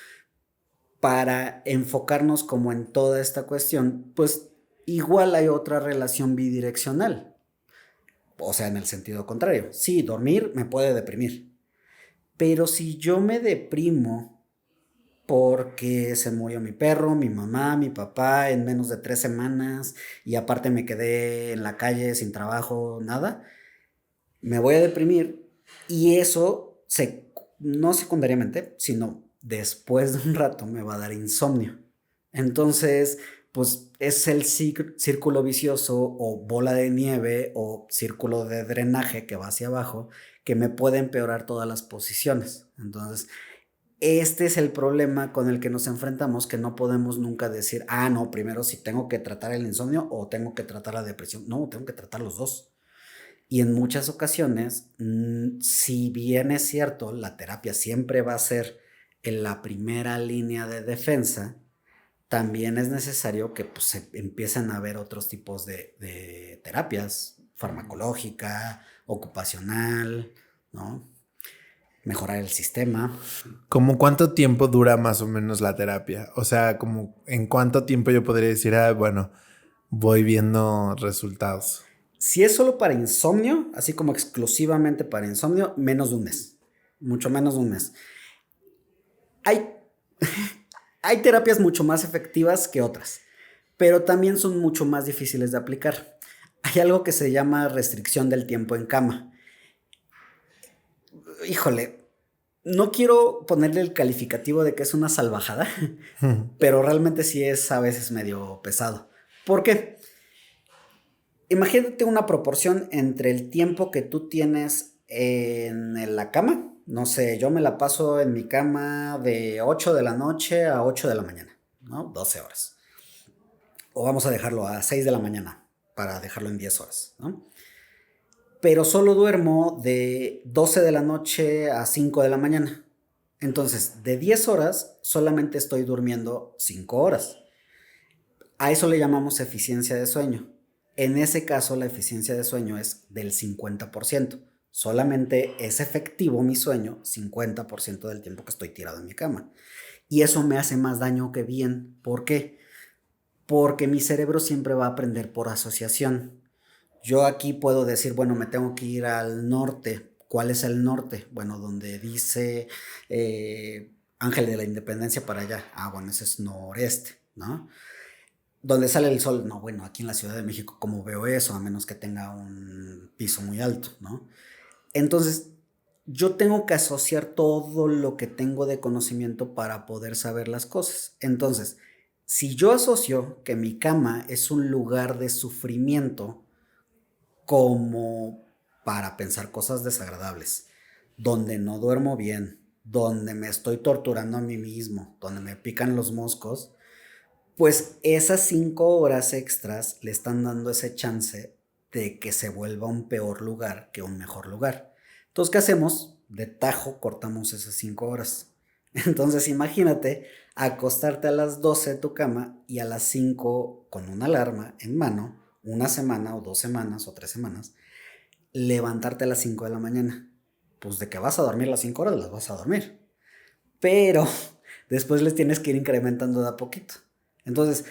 para enfocarnos como en toda esta cuestión, pues igual hay otra relación bidireccional, o sea, en el sentido contrario. Sí, dormir me puede deprimir, pero si yo me deprimo porque se murió mi perro, mi mamá, mi papá en menos de 3 semanas y aparte me quedé en la calle sin trabajo, nada, me voy a deprimir y eso no secundariamente, sino después de un rato me va a dar insomnio. Entonces, pues es el círculo vicioso o bola de nieve o círculo de drenaje que va hacia abajo que me puede empeorar todas las posiciones. Entonces, este es el problema con el que nos enfrentamos, que no podemos nunca decir, no, primero si tengo que tratar el insomnio o tengo que tratar la depresión. No, tengo que tratar los dos. Y en muchas ocasiones, si bien es cierto, la terapia siempre va a ser en la primera línea de defensa, también es necesario que pues, se empiecen a ver otros tipos de terapias, farmacológica, ocupacional, ¿no? Mejorar el sistema. ¿Cómo cuánto tiempo dura más o menos la terapia? O sea, como en cuánto tiempo yo podría decir, bueno, voy viendo resultados. Si es solo para insomnio, así como exclusivamente para insomnio, menos de un mes. Mucho menos de un mes. Hay, hay terapias mucho más efectivas que otras, pero también son mucho más difíciles de aplicar. Hay algo que se llama restricción del tiempo en cama. Híjole, no quiero ponerle el calificativo de que es una salvajada, pero realmente sí es a veces medio pesado. ¿Por qué? Imagínate una proporción entre el tiempo que tú tienes en la cama. No sé, yo me la paso en mi cama de 8 de la noche a 8 de la mañana, ¿no? 12 horas. O vamos a dejarlo a 6 de la mañana para dejarlo en 10 horas, ¿no? Pero solo duermo de 12 de la noche a 5 de la mañana. Entonces, de 10 horas, solamente estoy durmiendo 5 horas. A eso le llamamos eficiencia de sueño. En ese caso, la eficiencia de sueño es del 50%. Solamente es efectivo mi sueño 50% del tiempo que estoy tirado en mi cama. Y eso me hace más daño que bien. ¿Por qué? Porque mi cerebro siempre va a aprender por asociación. Yo aquí puedo decir, bueno, me tengo que ir al norte. ¿Cuál es el norte? Bueno, donde dice Ángel de la Independencia para allá. Bueno, ese es noreste, ¿no? Donde sale el sol, no, bueno, aquí en la Ciudad de México, ¿cómo veo eso? A menos que tenga un piso muy alto, ¿no? Entonces, yo tengo que asociar todo lo que tengo de conocimiento para poder saber las cosas. Entonces, si yo asocio que mi cama es un lugar de sufrimiento como para pensar cosas desagradables, donde no duermo bien, donde me estoy torturando a mí mismo, donde me pican los moscos, pues esas 5 horas extras le están dando ese chance de que se vuelva un peor lugar que un mejor lugar. Entonces, ¿qué hacemos? De tajo cortamos esas 5 horas. Entonces imagínate acostarte a las 12 de tu cama y a las 5 con una alarma en mano, una semana o 2 semanas o 3 semanas, levantarte a las 5 de la mañana. Pues de que vas a dormir las 5 horas, las vas a dormir. Pero después les tienes que ir incrementando de a poquito. Entonces,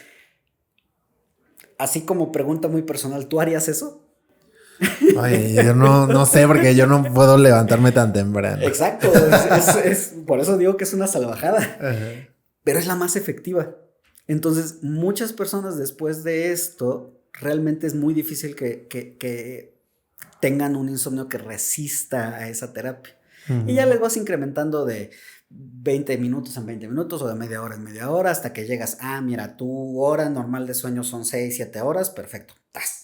así como pregunta muy personal, ¿tú harías eso? Oye, yo no sé porque yo no puedo levantarme tan temprano. Exacto, por eso digo que es una salvajada, Ajá. pero es la más efectiva. Entonces, muchas personas después de esto, realmente es muy difícil que tengan un insomnio que resista a esa terapia. Y ya les vas incrementando de 20 minutos en 20 minutos o de media hora en media hora hasta que llegas, mira, tu hora normal de sueño son 6 7 horas, perfecto, ¡tas!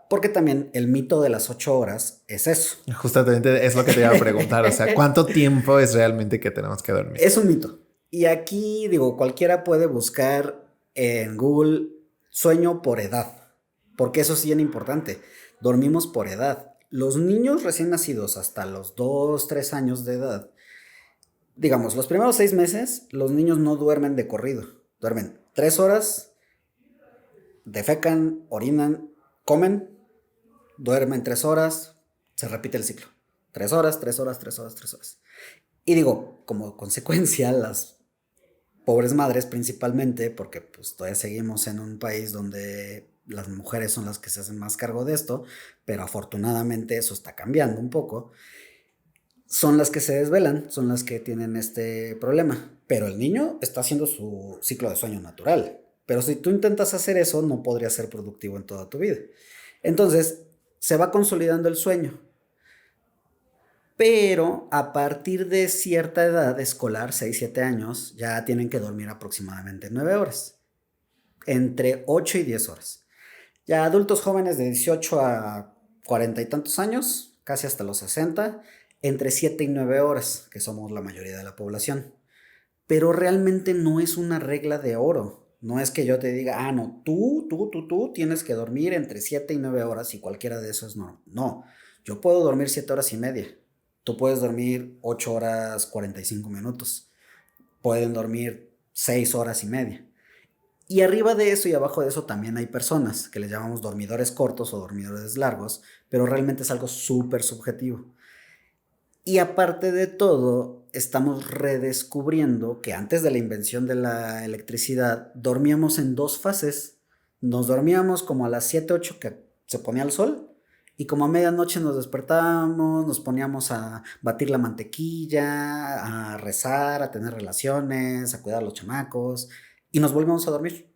Porque también el mito de las 8 horas es eso. Justamente es lo que te iba a preguntar. O sea, ¿cuánto tiempo es realmente que tenemos que dormir? Es un mito. Y aquí, digo, cualquiera puede buscar en Google sueño por edad, porque eso sí es importante. Dormimos por edad. Los niños recién nacidos hasta los 2 3 años de edad, digamos, los primeros 6 meses, los niños no duermen de corrido. Duermen 3 horas, defecan, orinan, comen, duermen 3 horas, se repite el ciclo. 3 horas, 3 horas, 3 horas, 3 horas. Y digo, como consecuencia, las pobres madres principalmente, porque pues todavía seguimos en un país donde las mujeres son las que se hacen más cargo de esto, pero afortunadamente eso está cambiando un poco, son las que se desvelan, son las que tienen este problema. Pero el niño está haciendo su ciclo de sueño natural. Pero si tú intentas hacer eso, no podrías ser productivo en toda tu vida. Entonces, se va consolidando el sueño. Pero a partir de cierta edad escolar, 6 7 años, ya tienen que dormir aproximadamente 9 horas. Entre 8 y 10 horas. Ya adultos jóvenes de 18 a 40 y tantos años, casi hasta los 60, entre 7 y 9 horas, que somos la mayoría de la población. Pero realmente no es una regla de oro. No es que yo te diga, no, tú tienes que dormir entre 7 y 9 horas y cualquiera de esos no. No, yo puedo dormir 7 horas y media. Tú puedes dormir 8 horas 45 minutos. Pueden dormir 6 horas y media. Y arriba de eso y abajo de eso también hay personas que les llamamos dormidores cortos o dormidores largos, pero realmente es algo súper subjetivo. Y aparte de todo, estamos redescubriendo que antes de la invención de la electricidad, dormíamos en 2 fases. Nos dormíamos como a las 7 8 que se ponía el sol, y como a medianoche nos despertábamos, nos poníamos a batir la mantequilla, a rezar, a tener relaciones, a cuidar a los chamacos, y nos volvíamos a dormir.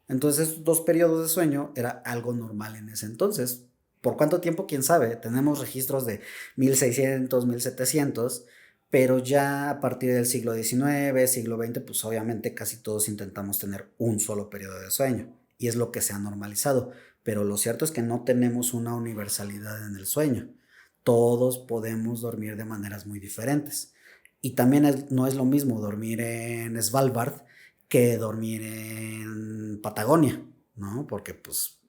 Entonces, esos 2 periodos de sueño era algo normal en ese entonces. ¿Por cuánto tiempo? ¿Quién sabe? Tenemos registros de 1600, 1700, pero ya a partir del siglo XIX, siglo XX, pues obviamente casi todos intentamos tener un solo periodo de sueño, y es lo que se ha normalizado. Pero lo cierto es que no tenemos una universalidad en el sueño. Todos podemos dormir de maneras muy diferentes. Y también no es lo mismo dormir en Svalbard que dormir en Patagonia, ¿no? Porque pues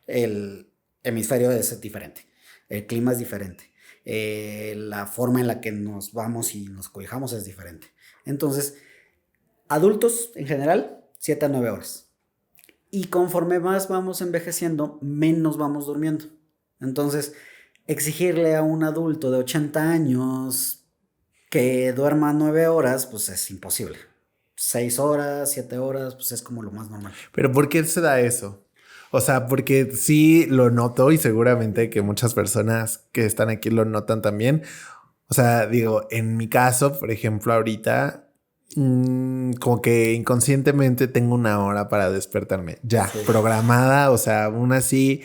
el hemisferio es diferente, el clima es diferente, la forma en la que nos vamos y nos cobijamos es diferente. Entonces, adultos en general, 7 a 9 horas. Y conforme más vamos envejeciendo, menos vamos durmiendo. Entonces, exigirle a un adulto de 80 años que duerma 9 horas, pues es imposible. 6 horas, 7 horas, pues es como lo más normal. Pero ¿por qué se da eso? O sea, porque sí lo noto y seguramente que muchas personas que están aquí lo notan también. O sea, digo, en mi caso, por ejemplo, ahorita como que inconscientemente tengo una hora para despertarme ya programada. O sea, aún así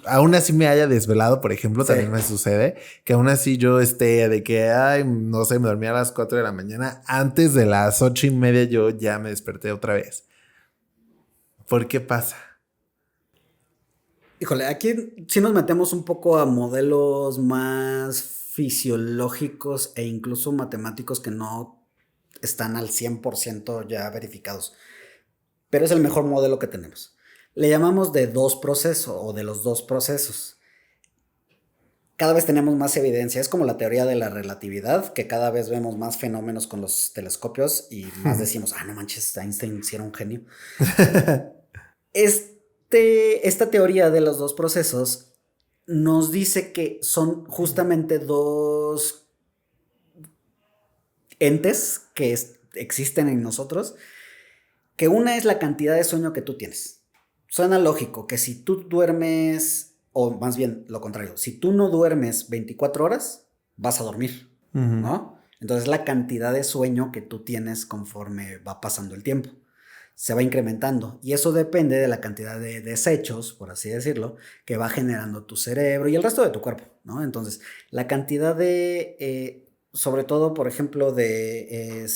aún así me haya desvelado, por ejemplo, también me sucede que aún así yo esté de que, no sé, me dormí a las 4 de la mañana. Antes de las 8:30 yo ya me desperté otra vez. ¿Por qué pasa? Híjole, aquí sí nos metemos un poco a modelos más fisiológicos e incluso matemáticos que no están al 100% ya verificados. Pero es el mejor modelo que tenemos. Le llamamos de 2 procesos o de los 2 procesos. cada vez tenemos más evidencia. Es como la teoría de la relatividad, que cada vez vemos más fenómenos con los telescopios y más decimos, no manches, Einstein sí era un genio. Esta teoría de los dos procesos nos dice que son justamente dos entes que existen en nosotros, que una es la cantidad de sueño que tú tienes. Suena lógico que si tú duermes, o más bien lo contrario, si tú no duermes 24 horas, vas a dormir, ¿no? Entonces la cantidad de sueño que tú tienes conforme va pasando el tiempo se va incrementando, y eso depende de la cantidad de desechos, por así decirlo, que va generando tu cerebro y el resto de tu cuerpo, ¿no? Entonces, la cantidad sobre todo, por ejemplo, de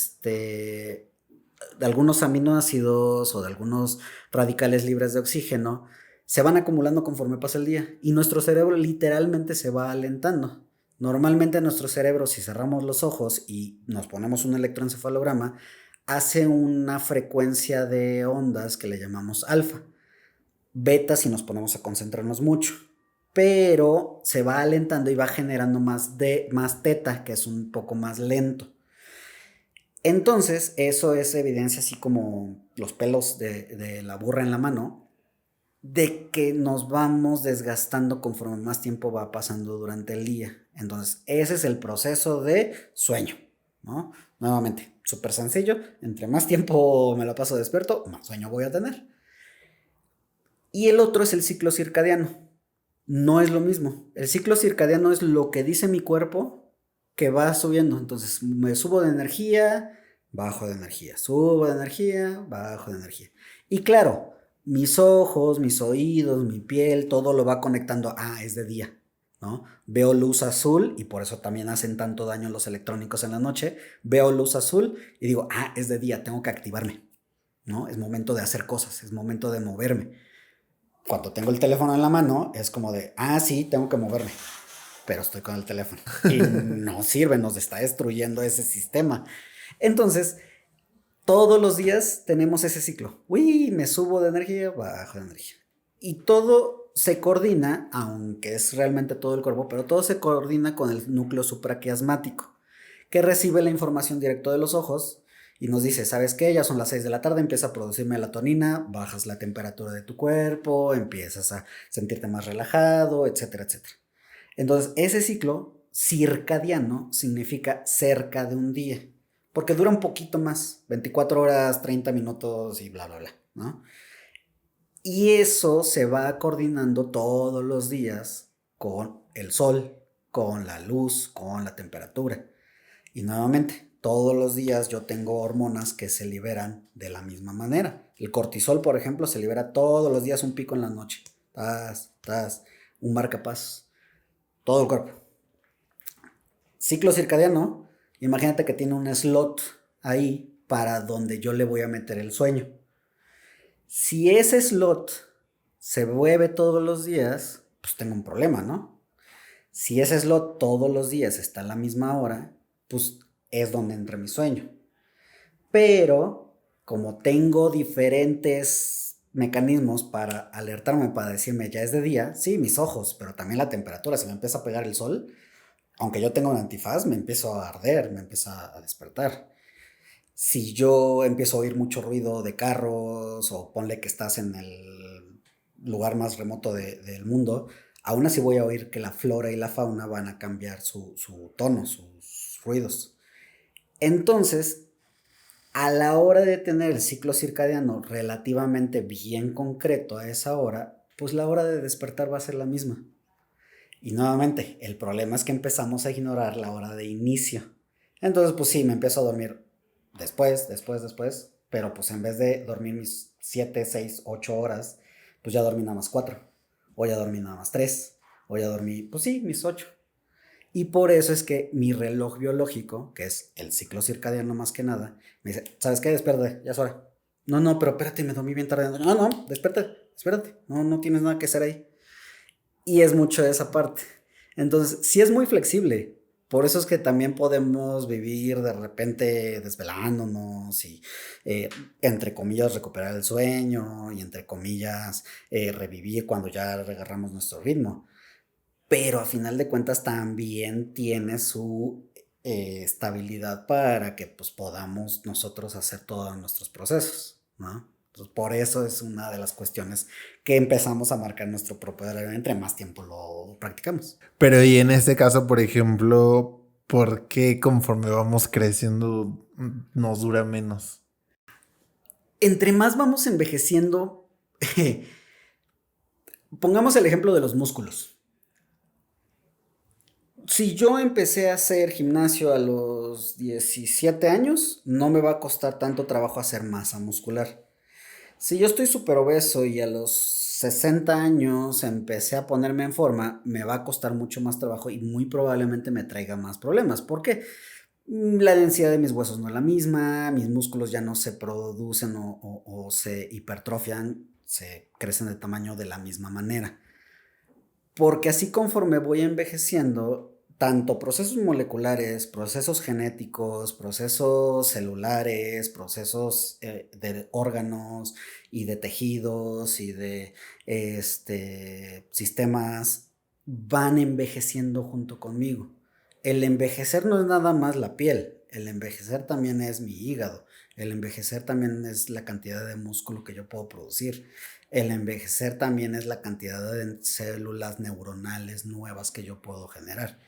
algunos aminoácidos o de algunos radicales libres de oxígeno, se van acumulando conforme pasa el día, y nuestro cerebro literalmente se va alentando. Normalmente nuestro cerebro, si cerramos los ojos y nos ponemos un electroencefalograma, hace una frecuencia de ondas que le llamamos alfa. Beta si nos ponemos a concentrarnos mucho, pero se va alentando y va generando más teta, que es un poco más lento. Entonces, eso es evidencia, así como los pelos de la burra en la mano, de que nos vamos desgastando conforme más tiempo va pasando durante el día. Entonces, ese es el proceso de sueño, ¿no? Nuevamente, súper sencillo. Entre más tiempo me la paso despierto, más sueño voy a tener. Y el otro es el ciclo circadiano. No es lo mismo. El ciclo circadiano es lo que dice mi cuerpo que va subiendo. Entonces, me subo de energía, bajo de energía, subo de energía, bajo de energía. Y claro, mis ojos, mis oídos, mi piel, todo lo va conectando. Es de día, ¿no? Veo luz azul, y por eso también hacen tanto daño los electrónicos en la noche. Veo luz azul y digo, es de día, tengo que activarme, ¿no? Es momento de hacer cosas, es momento de moverme. Cuando tengo el teléfono en la mano, es como de, sí, tengo que moverme, pero estoy con el teléfono. Y no sirve, nos está destruyendo ese sistema. Entonces, todos los días tenemos ese ciclo. Me subo de energía, bajo de energía. Y todo se coordina, aunque es realmente todo el cuerpo, pero todo se coordina con el núcleo supraquiasmático, que recibe la información directo de los ojos y nos dice, ¿sabes qué? Ya son las 6 de la tarde, empieza a producir melatonina, bajas la temperatura de tu cuerpo, empiezas a sentirte más relajado, etcétera, etcétera. Entonces, ese ciclo circadiano significa cerca de un día, porque dura un poquito más, 24 horas, 30 minutos y bla, bla, bla, ¿no? Y eso se va coordinando todos los días con el sol, con la luz, con la temperatura. Y nuevamente, todos los días yo tengo hormonas que se liberan de la misma manera. El cortisol, por ejemplo, se libera todos los días, un pico en la noche. Un marcapasos. Todo el cuerpo. Ciclo circadiano, imagínate que tiene un slot ahí para donde yo le voy a meter el sueño. Si ese slot se mueve todos los días, pues tengo un problema, ¿no? Si ese slot todos los días está a la misma hora, pues es donde entra mi sueño. Pero como tengo diferentes mecanismos para alertarme, para decirme ya es de día, sí, mis ojos, pero también la temperatura, si me empieza a pegar el sol, aunque yo tenga un antifaz, me empiezo a arder, me empieza a despertar. Si yo empiezo a oír mucho ruido de carros, o ponle que estás en el lugar más remoto del mundo, aún así voy a oír que la flora y la fauna van a cambiar su tono, sus ruidos. Entonces, a la hora de tener el ciclo circadiano relativamente bien concreto a esa hora, pues la hora de despertar va a ser la misma. Y nuevamente, el problema es que empezamos a ignorar la hora de inicio. Entonces, pues sí, me empiezo a dormir después, pero pues en vez de dormir mis 7, 6, 8 horas, pues ya dormí nada más 4, o ya dormí nada más 3, o ya dormí, pues sí, mis 8. Y por eso es que mi reloj biológico, que es el ciclo circadiano más que nada, me dice, ¿sabes qué? Despierta, ya es hora. No, pero espérate, me dormí bien tarde. No, despértate, espérate, no tienes nada que hacer ahí. Y es mucho de esa parte. Entonces, sí es muy flexible. Por eso es que también podemos vivir de repente desvelándonos y, entre comillas, recuperar el sueño y, entre comillas, revivir cuando ya agarramos nuestro ritmo. pero a final de cuentas también tiene su estabilidad para que pues podamos nosotros hacer todos nuestros procesos, ¿no? Entonces, por eso es una de las cuestiones que empezamos a marcar nuestro propio horario entre más tiempo lo practicamos. Pero y en este caso, por ejemplo, ¿por qué conforme vamos creciendo nos dura menos? Entre más vamos envejeciendo, pongamos el ejemplo de los músculos. Si yo empecé a hacer gimnasio a los 17 años, no me va a costar tanto trabajo hacer masa muscular. Si yo estoy súper obeso y a los 60 años empecé a ponerme en forma, me va a costar mucho más trabajo y muy probablemente me traiga más problemas. ¿Por qué? La densidad de mis huesos no es la misma, mis músculos ya no se producen o se hipertrofian, se crecen de tamaño de la misma manera. Porque así conforme voy envejeciendo, tanto procesos moleculares, procesos genéticos, procesos celulares, procesos de órganos y de tejidos y de sistemas van envejeciendo junto conmigo. El envejecer no es nada más la piel, el envejecer también es mi hígado, el envejecer también es la cantidad de músculo que yo puedo producir. El envejecer también es la cantidad de células neuronales nuevas que yo puedo generar.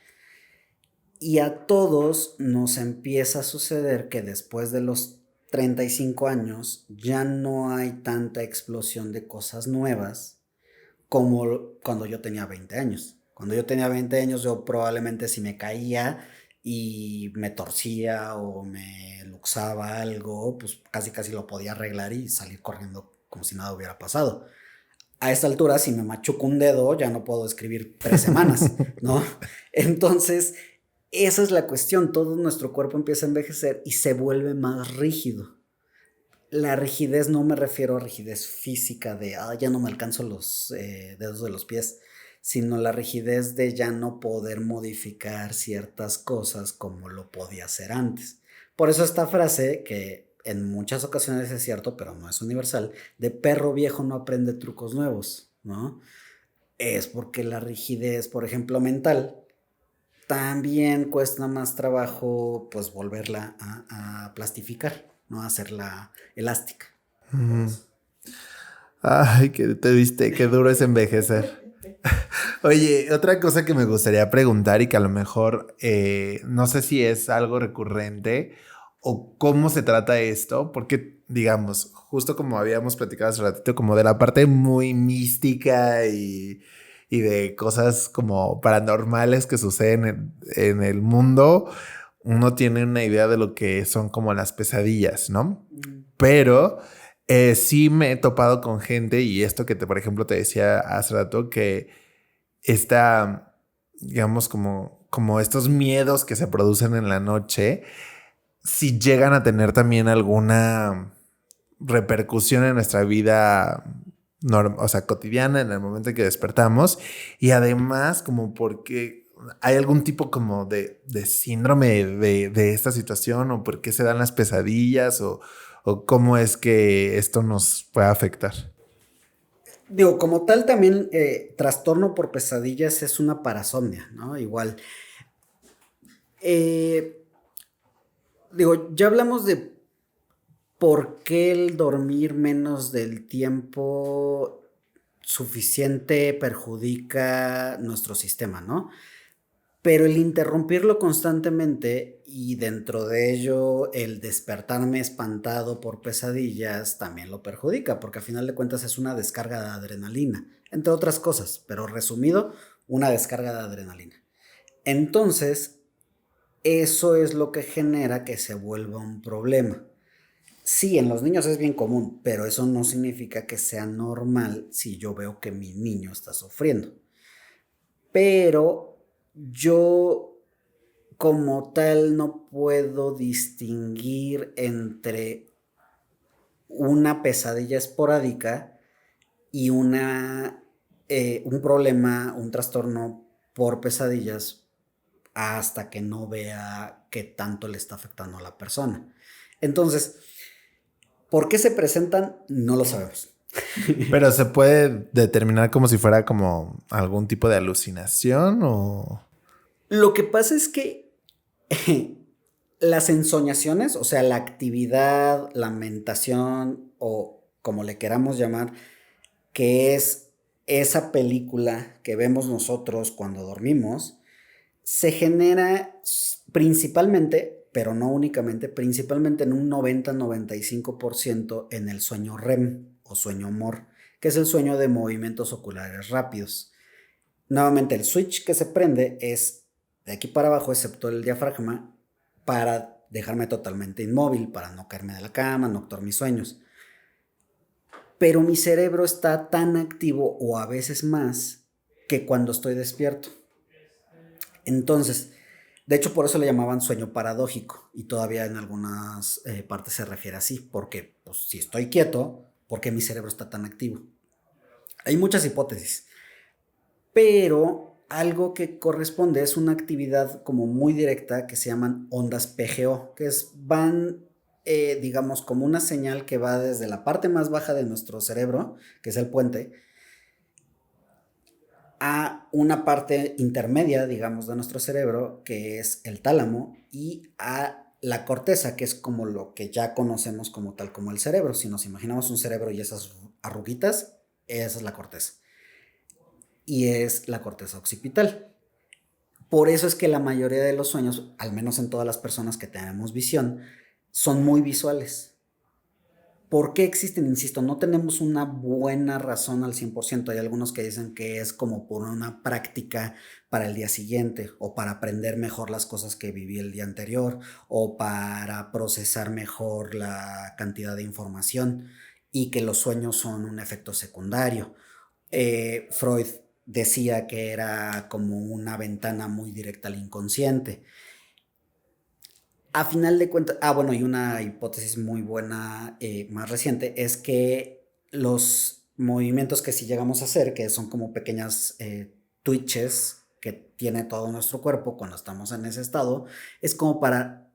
Y a todos nos empieza a suceder que después de los 35 años ya no hay tanta explosión de cosas nuevas como cuando yo tenía 20 años. Cuando yo tenía 20 años yo probablemente si me caía y me torcía o me luxaba algo, pues casi casi lo podía arreglar y salir corriendo como si nada hubiera pasado. A esta altura, si me machuco un dedo, ya no puedo escribir 3 semanas, ¿no? Entonces, esa es la cuestión. Todo nuestro cuerpo empieza a envejecer y se vuelve más rígido. La rigidez no me refiero a rigidez física de, ya no me alcanzo los dedos de los pies, sino la rigidez de ya no poder modificar ciertas cosas como lo podía hacer antes. Por eso esta frase, que en muchas ocasiones es cierto, pero no es universal, de perro viejo no aprende trucos nuevos, ¿no? Es porque la rigidez, por ejemplo, mental, también cuesta más trabajo, pues, volverla a plastificar, ¿no? A hacerla elástica. Mm. Ay, que te viste, qué duro es envejecer. Oye, otra cosa que me gustaría preguntar y que a lo mejor no sé si es algo recurrente o cómo se trata esto, porque digamos, justo como habíamos platicado hace ratito, como de la parte muy mística y de cosas como paranormales que suceden en el mundo, uno tiene una idea de lo que son como las pesadillas, ¿no? Pero sí me he topado con gente y esto que por ejemplo, te decía hace rato que esta, digamos, como estos miedos que se producen en la noche, si llegan a tener también alguna repercusión en nuestra vida, o sea, cotidiana, en el momento en que despertamos, y además como porque hay algún tipo como de síndrome de esta situación, o por qué se dan las pesadillas, o cómo es que esto nos puede afectar. Digo, como tal también trastorno por pesadillas es una parasomnia, ¿no? Igual. Eh, Digo, ya hablamos de por qué el dormir menos del tiempo suficiente perjudica nuestro sistema, ¿no? Pero el interrumpirlo constantemente y dentro de ello el despertarme espantado por pesadillas también lo perjudica, porque a final de cuentas es una descarga de adrenalina, entre otras cosas, pero resumido, una descarga de adrenalina. Entonces, eso es lo que genera que se vuelva un problema. Sí, en los niños es bien común, pero eso no significa que sea normal si yo veo que mi niño está sufriendo. Pero yo como tal no puedo distinguir entre una pesadilla esporádica y un problema, un trastorno por pesadillas hasta que no vea qué tanto le está afectando a la persona. Entonces, ¿por qué se presentan? No lo sabemos. Pero se puede determinar como si fuera como algún tipo de alucinación o... Lo que pasa es que las ensoñaciones, o sea, la actividad, la mentación o como le queramos llamar, que es esa película que vemos nosotros cuando dormimos, se genera principalmente, pero no únicamente, principalmente en un 90-95% en el sueño REM o sueño MOR, que es el sueño de movimientos oculares rápidos. Nuevamente, el switch que se prende es de aquí para abajo, excepto el diafragma, para dejarme totalmente inmóvil, para no caerme de la cama, no actuar mis sueños. Pero mi cerebro está tan activo o a veces más que cuando estoy despierto. Entonces, de hecho por eso le llamaban sueño paradójico y todavía en algunas partes se refiere así, porque pues, si estoy quieto, ¿por qué mi cerebro está tan activo? Hay muchas hipótesis, pero algo que corresponde es una actividad como muy directa que se llaman ondas PGO, que van, digamos, como una señal que va desde la parte más baja de nuestro cerebro, que es el puente, a una parte intermedia, digamos, de nuestro cerebro, que es el tálamo, y a la corteza, que es como lo que ya conocemos como tal como el cerebro. Si nos imaginamos un cerebro y esas arruguitas, esa es la corteza. Y es la corteza occipital. Por eso es que la mayoría de los sueños, al menos en todas las personas que tenemos visión, son muy visuales. ¿Por qué existen? Insisto, no tenemos una buena razón al 100%. Hay algunos que dicen que es como por una práctica para el día siguiente o para aprender mejor las cosas que viví el día anterior o para procesar mejor la cantidad de información y que los sueños son un efecto secundario. Freud decía que era como una ventana muy directa al inconsciente. A final de cuentas, bueno, y una hipótesis muy buena, más reciente, es que los movimientos que sí llegamos a hacer, que son como pequeñas twitches que tiene todo nuestro cuerpo cuando estamos en ese estado, es como para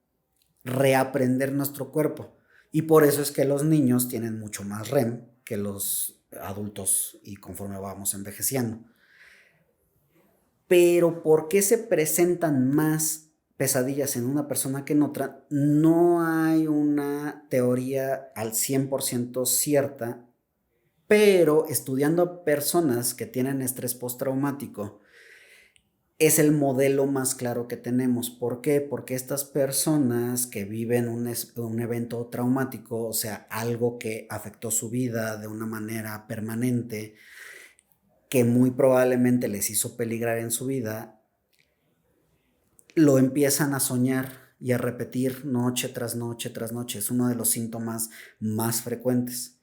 reaprender nuestro cuerpo. Y por eso es que los niños tienen mucho más REM que los adultos y conforme vamos envejeciendo. Pero ¿por qué se presentan más pesadillas en una persona que en otra? No hay una teoría al 100% cierta, pero estudiando a personas que tienen estrés postraumático, es el modelo más claro que tenemos. ¿Por qué? Porque estas personas que viven un evento traumático, o sea, algo que afectó su vida de una manera permanente, que muy probablemente les hizo peligrar en su vida, lo empiezan a soñar y a repetir noche tras noche tras noche. Es uno de los síntomas más frecuentes.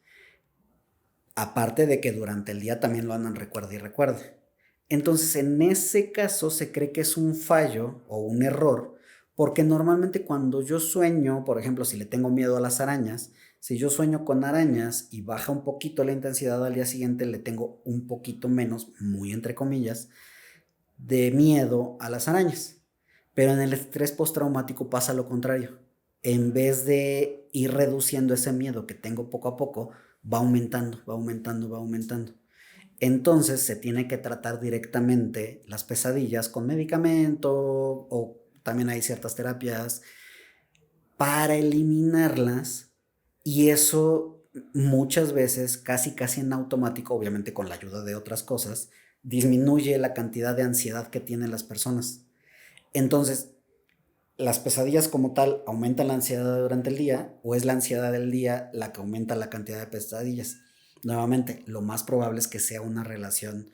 Aparte de que durante el día también lo andan recuerde y recuerde. Entonces, en ese caso se cree que es un fallo o un error, porque normalmente cuando yo sueño, por ejemplo, si le tengo miedo a las arañas, si yo sueño con arañas y baja un poquito la intensidad al día siguiente, le tengo un poquito menos, muy entre comillas, de miedo a las arañas. Pero en el estrés postraumático pasa lo contrario. En vez de ir reduciendo ese miedo que tengo poco a poco, va aumentando, va aumentando, va aumentando. Entonces se tiene que tratar directamente las pesadillas con medicamento o también hay ciertas terapias para eliminarlas y eso muchas veces, casi en automático, obviamente con la ayuda de otras cosas, disminuye la cantidad de ansiedad que tienen las personas. Entonces, las pesadillas como tal aumentan la ansiedad durante el día o es la ansiedad del día la que aumenta la cantidad de pesadillas. Nuevamente, lo más probable es que sea una relación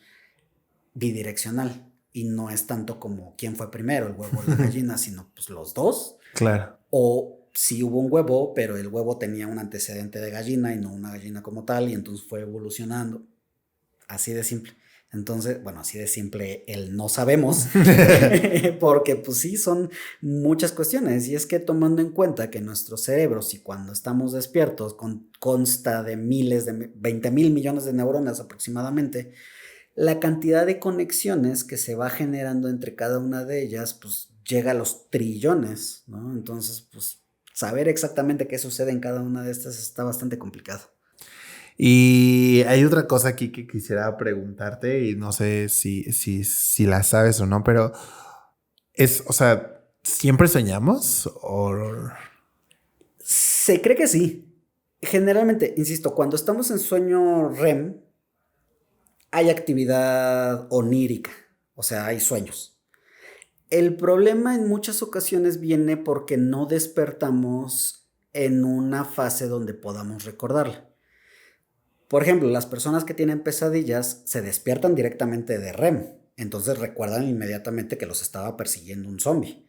bidireccional y no es tanto como quién fue primero, el huevo o la gallina, sino pues los dos. Claro. O si hubo un huevo, pero el huevo tenía un antecedente de gallina y no una gallina como tal y entonces fue evolucionando. Así de simple. Entonces, bueno, así de simple el no sabemos, porque pues sí, son muchas cuestiones. Y es que tomando en cuenta que nuestro cerebro, si cuando estamos despiertos, consta de miles, de 20,000 millones de neuronas aproximadamente, la cantidad de conexiones que se va generando entre cada una de ellas, pues llega a los trillones, ¿no? Entonces, pues saber exactamente qué sucede en cada una de estas está bastante complicado. Y hay otra cosa aquí que quisiera preguntarte y no sé si la sabes o no, pero o sea, ¿siempre soñamos o...? Se cree que sí. Generalmente, insisto, cuando estamos en sueño REM, hay actividad onírica, o sea, hay sueños. El problema en muchas ocasiones viene porque no despertamos en una fase donde podamos recordarla. Por ejemplo, las personas que tienen pesadillas se despiertan directamente de REM, entonces recuerdan inmediatamente que los estaba persiguiendo un zombie.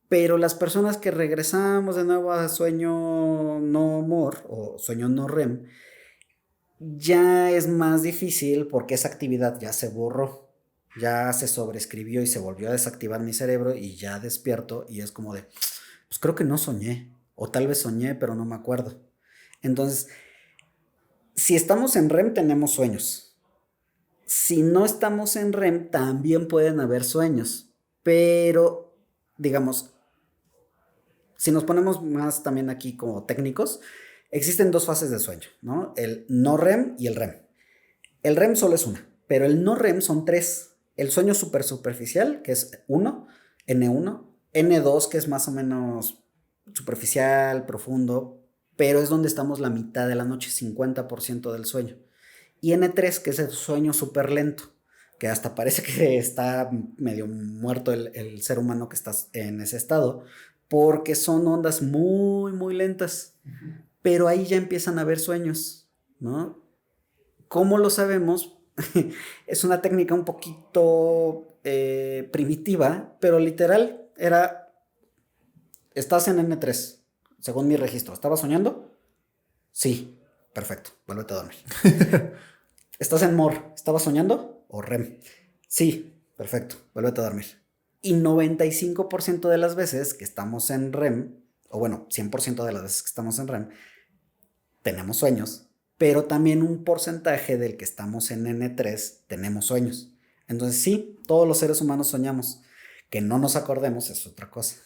Pero las personas que regresamos de nuevo a sueño no MOR o sueño no REM, ya es más difícil porque esa actividad ya se borró, ya se sobreescribió y se volvió a desactivar mi cerebro y ya despierto y es como de, pues creo que no soñé, o tal vez soñé pero no me acuerdo. Entonces, si estamos en REM tenemos sueños. Si no estamos en REM también pueden haber sueños, pero digamos, si nos ponemos más también aquí como técnicos, existen dos fases de sueño, ¿no? El no REM y el REM. El REM solo es una, pero el no REM son tres. El sueño superficial, que es 1, N1, N2, que es más o menos superficial, profundo, pero es donde estamos la mitad de la noche, 50% del sueño. Y N3, que es el sueño súper lento, que hasta parece que está medio muerto el ser humano que está en ese estado, porque son ondas muy, muy lentas. Pero ahí ya empiezan a haber sueños, ¿no? ¿Cómo lo sabemos? Es una técnica un poquito primitiva, pero literal era, estás en N3, según mi registro. ¿Estabas soñando? Sí, perfecto, vuélvete a dormir. ¿Estás en MOR? ¿Estabas soñando? ¿O REM? Sí, perfecto, vuélvete a dormir. Y 95% de las veces que estamos en REM, o bueno, 100% de las veces que estamos en REM, tenemos sueños, pero también un porcentaje del que estamos en N3 tenemos sueños. Entonces sí, todos los seres humanos soñamos. Que no nos acordemos es otra cosa.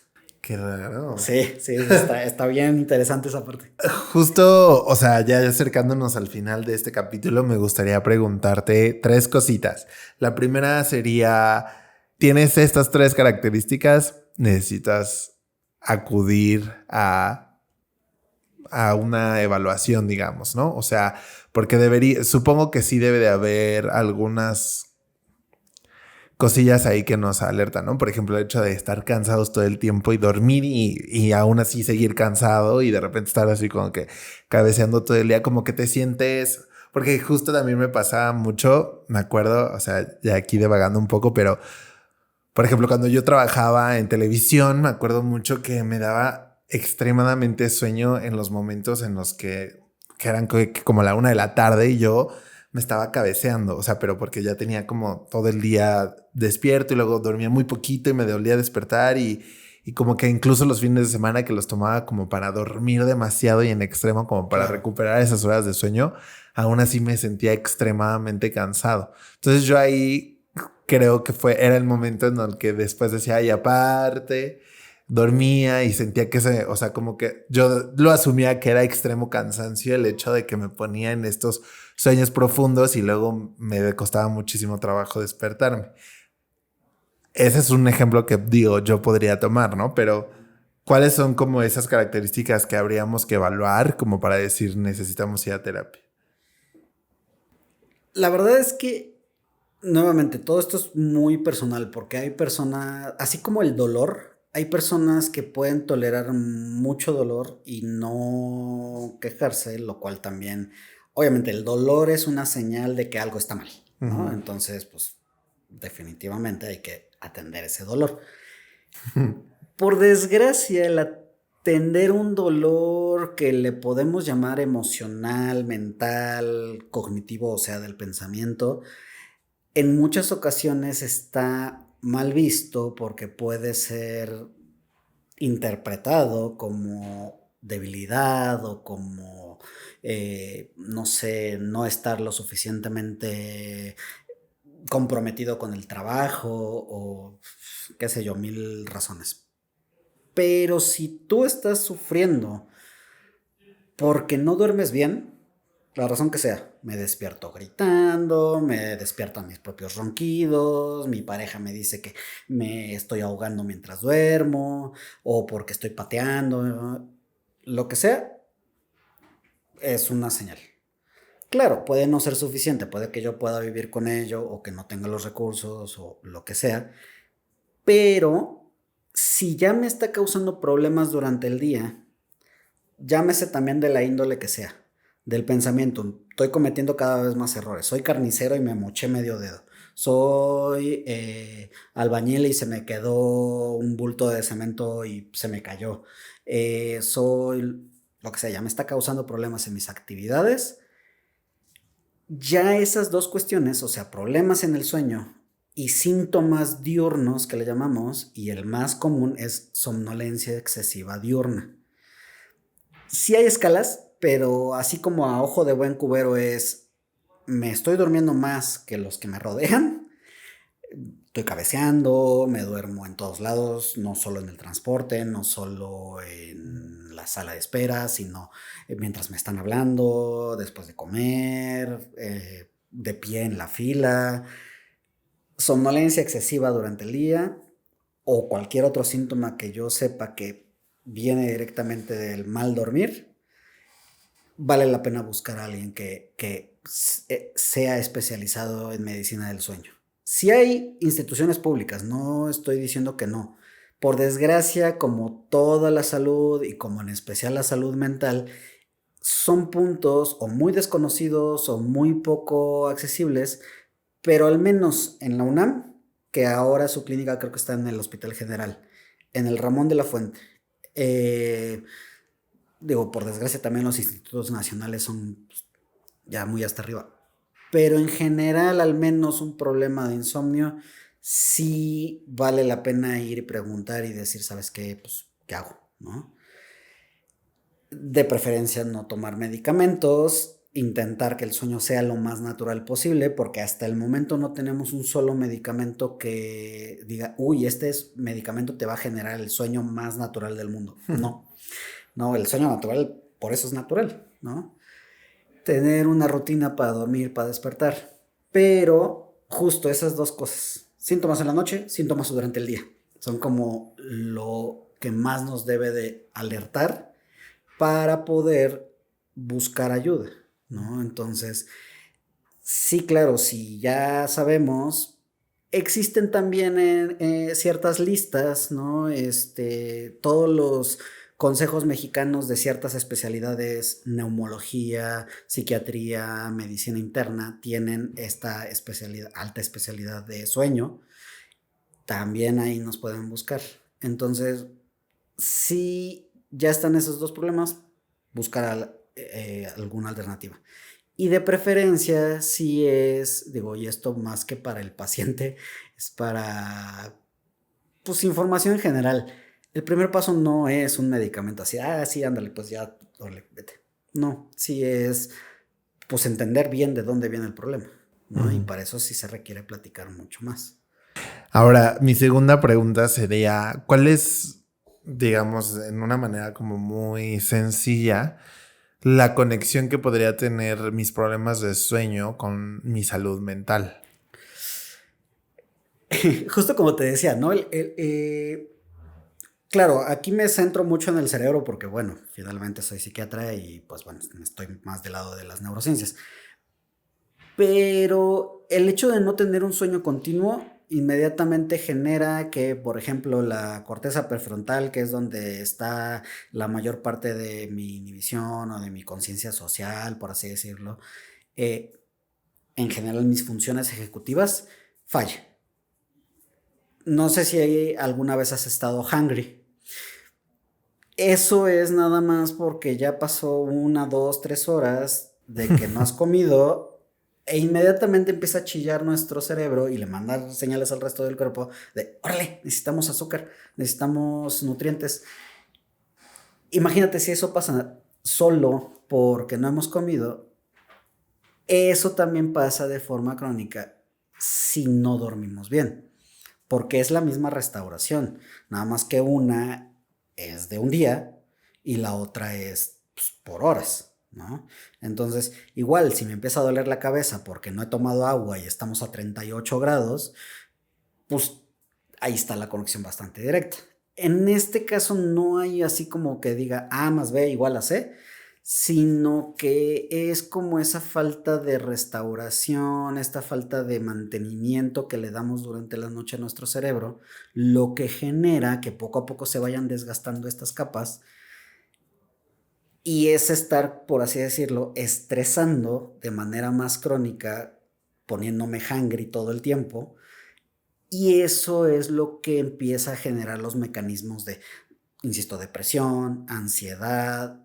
Qué raro. Sí, sí, está bien interesante esa parte. Justo, o sea, ya acercándonos al final de este capítulo, me gustaría preguntarte tres cositas. La primera sería, ¿tienes estas tres características? Necesitas acudir a una evaluación, digamos, ¿no? O sea, porque supongo que sí debe de haber algunas cosillas ahí que nos alertan, ¿no? Por ejemplo, el hecho de estar cansados todo el tiempo y dormir y aún así seguir cansado y de repente estar así como que cabeceando todo el día, como que te sientes, porque justo también me pasaba mucho, me acuerdo, o sea, ya aquí divagando un poco, pero por ejemplo, cuando yo trabajaba en televisión, me acuerdo mucho que me daba extremadamente sueño en los momentos en los que eran como la 1 de la tarde y yo me estaba cabeceando, o sea, pero porque ya tenía como todo el día despierto y luego dormía muy poquito y me dolía despertar y como que incluso los fines de semana que los tomaba como para dormir demasiado y en extremo como para recuperar esas horas de sueño, aún así me sentía extremadamente cansado. Entonces yo ahí creo que era el momento en el que después decía, y aparte, dormía y sentía que o sea, como que yo lo asumía que era extremo cansancio el hecho de que me ponía en estos sueños profundos y luego me costaba muchísimo trabajo despertarme. Ese es un ejemplo que digo, yo podría tomar, ¿no? Pero ¿cuáles son como esas características que habríamos que evaluar como para decir necesitamos ir a terapia? La verdad es que, nuevamente, todo esto es muy personal porque hay personas, así como el dolor, hay personas que pueden tolerar mucho dolor y no quejarse, lo cual también, obviamente, el dolor es una señal de que algo está mal, ¿no? Entonces, pues, definitivamente hay que atender ese dolor. Por desgracia, el atender un dolor que le podemos llamar emocional, mental, cognitivo, o sea, del pensamiento, en muchas ocasiones está mal visto porque puede ser interpretado como debilidad o como, no sé, no estar lo suficientemente comprometido con el trabajo o qué sé yo, mil razones. Pero si tú estás sufriendo porque no duermes bien, la razón que sea, me despierto gritando, me despiertan mis propios ronquidos, mi pareja me dice que me estoy ahogando mientras duermo, o porque estoy pateando, lo que sea, es una señal. Claro, puede no ser suficiente, puede que yo pueda vivir con ello, o que no tenga los recursos, o lo que sea, pero si ya me está causando problemas durante el día, llámese también de la índole que sea, del pensamiento. Estoy cometiendo cada vez más errores. Soy carnicero y me moché medio dedo. Soy albañil y se me quedó un bulto de cemento y se me cayó. Soy lo que sea, ya me está causando problemas en mis actividades. Ya esas dos cuestiones, o sea, problemas en el sueño y síntomas diurnos que le llamamos, y el más común es somnolencia excesiva diurna. Sí hay escalas, pero así como a ojo de buen cubero es, me estoy durmiendo más que los que me rodean, estoy cabeceando, me duermo en todos lados, no solo en el transporte, no solo en la sala de espera, sino mientras me están hablando, después de comer, de pie en la fila, somnolencia excesiva durante el día o cualquier otro síntoma que yo sepa que viene directamente del mal dormir, vale la pena buscar a alguien que sea especializado en medicina del sueño. Si hay instituciones públicas, no estoy diciendo que no. Por desgracia, como toda la salud y como en especial la salud mental, son puntos o muy desconocidos o muy poco accesibles, pero al menos en la UNAM, que ahora su clínica creo que está en el Hospital General, en el Ramón de la Fuente, eh, digo, por desgracia también los institutos nacionales son pues, ya muy hasta arriba. Pero en general, al menos un problema de insomnio, sí vale la pena ir y preguntar y decir, ¿sabes qué? Pues, ¿qué hago? ¿No? De preferencia no tomar medicamentos, intentar que el sueño sea lo más natural posible, porque hasta el momento no tenemos un solo medicamento que diga, uy, medicamento te va a generar el sueño más natural del mundo. No. No, el sueño natural, por eso es natural, ¿no? Tener una rutina para dormir, para despertar. Pero justo esas dos cosas, síntomas en la noche, síntomas durante el día, son como lo que más nos debe de alertar para poder buscar ayuda, ¿no? Entonces, sí, claro, si ya sabemos, existen también ciertas listas, ¿no? Todos los consejos mexicanos de ciertas especialidades, neumología, psiquiatría, medicina interna, tienen esta especialidad, alta especialidad de sueño. También ahí nos pueden buscar. Entonces, si ya están esos dos problemas, buscar alguna alternativa. Y de preferencia, si es, digo, y esto más que para el paciente, es para, pues, información en general. El primer paso no es un medicamento así, sí, ándale, pues ya, órale, vete. No, sí es, pues, entender bien de dónde viene el problema, ¿no? Y para eso sí se requiere platicar mucho más. Ahora, mi segunda pregunta sería, ¿cuál es, digamos, en una manera como muy sencilla, la conexión que podría tener mis problemas de sueño con mi salud mental? Justo como te decía, ¿no? Claro, aquí me centro mucho en el cerebro porque, bueno, finalmente soy psiquiatra y, pues, bueno, estoy más del lado de las neurociencias. Pero el hecho de no tener un sueño continuo inmediatamente genera que, por ejemplo, la corteza prefrontal, que es donde está la mayor parte de mi inhibición o de mi conciencia social, por así decirlo, eh, en general mis funciones ejecutivas, falla. No sé si alguna vez has estado hungry. Eso es nada más porque ya pasó 1, 2, 3 horas de que no has comido e inmediatamente empieza a chillar nuestro cerebro y le manda señales al resto del cuerpo de, órale, necesitamos azúcar, necesitamos nutrientes. Imagínate si eso pasa solo porque no hemos comido, eso también pasa de forma crónica si no dormimos bien, porque es la misma restauración, nada más que una es de un día y la otra es, pues, por horas, ¿no? Entonces, igual, si me empieza a doler la cabeza porque no he tomado agua y estamos a 38 grados, pues ahí está la conexión bastante directa. En este caso no hay así como que diga A más B igual a C, sino que es como esa falta de restauración, esta falta de mantenimiento que le damos durante la noche a nuestro cerebro, lo que genera que poco a poco se vayan desgastando estas capas y es estar, por así decirlo, estresando de manera más crónica, poniéndome hungry todo el tiempo. Y eso es lo que empieza a generar los mecanismos de, insisto, depresión, ansiedad,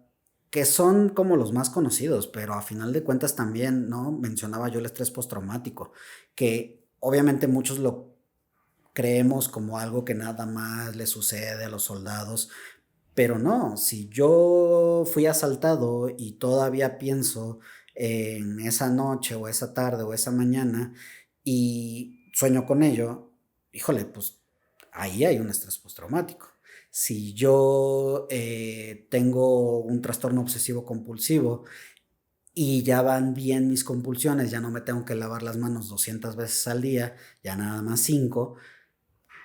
que son como los más conocidos, pero a final de cuentas también, ¿no? Mencionaba yo el estrés postraumático, que obviamente muchos lo creemos como algo que nada más le sucede a los soldados, pero no, si yo fui asaltado y todavía pienso en esa noche o esa tarde o esa mañana y sueño con ello, híjole, pues ahí hay un estrés postraumático. Si yo tengo un trastorno obsesivo compulsivo y ya van bien mis compulsiones, ya no me tengo que lavar las manos 200 veces al día, ya nada más 5,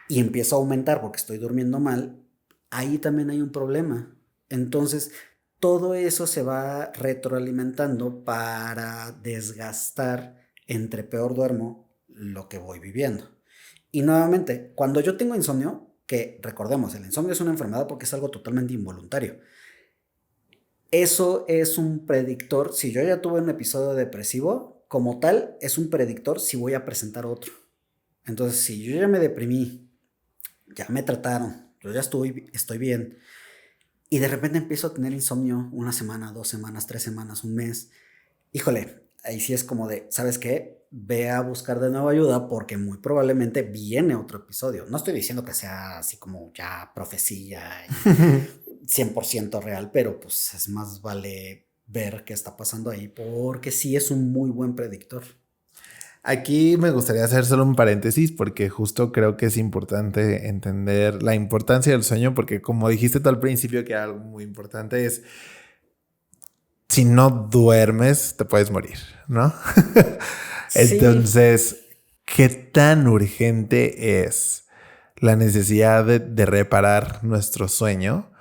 y empiezo a aumentar porque estoy durmiendo mal, ahí también hay un problema. Entonces, todo eso se va retroalimentando para desgastar entre peor duermo lo que voy viviendo. Y nuevamente, cuando yo tengo insomnio, que recordemos, el insomnio es una enfermedad porque es algo totalmente involuntario. Eso es un predictor, si yo ya tuve un episodio depresivo, como tal, es un predictor si voy a presentar otro. Entonces, si yo ya me deprimí, ya me trataron, yo ya estoy bien, y de repente empiezo a tener insomnio una semana, 2 semanas, 3 semanas, un mes, híjole, ahí sí es como de, ¿sabes qué? Ve a buscar de nuevo ayuda porque muy probablemente viene otro episodio. No estoy diciendo que sea así como ya profecía y 100% real, pero pues es más vale ver qué está pasando ahí porque sí es un muy buen predictor. Aquí me gustaría hacer solo un paréntesis porque justo creo que es importante entender la importancia del sueño porque como dijiste tú al principio que algo muy importante es si no duermes te puedes morir, ¿no? Sí, Entonces, ¿qué tan urgente es la necesidad de reparar nuestro sueño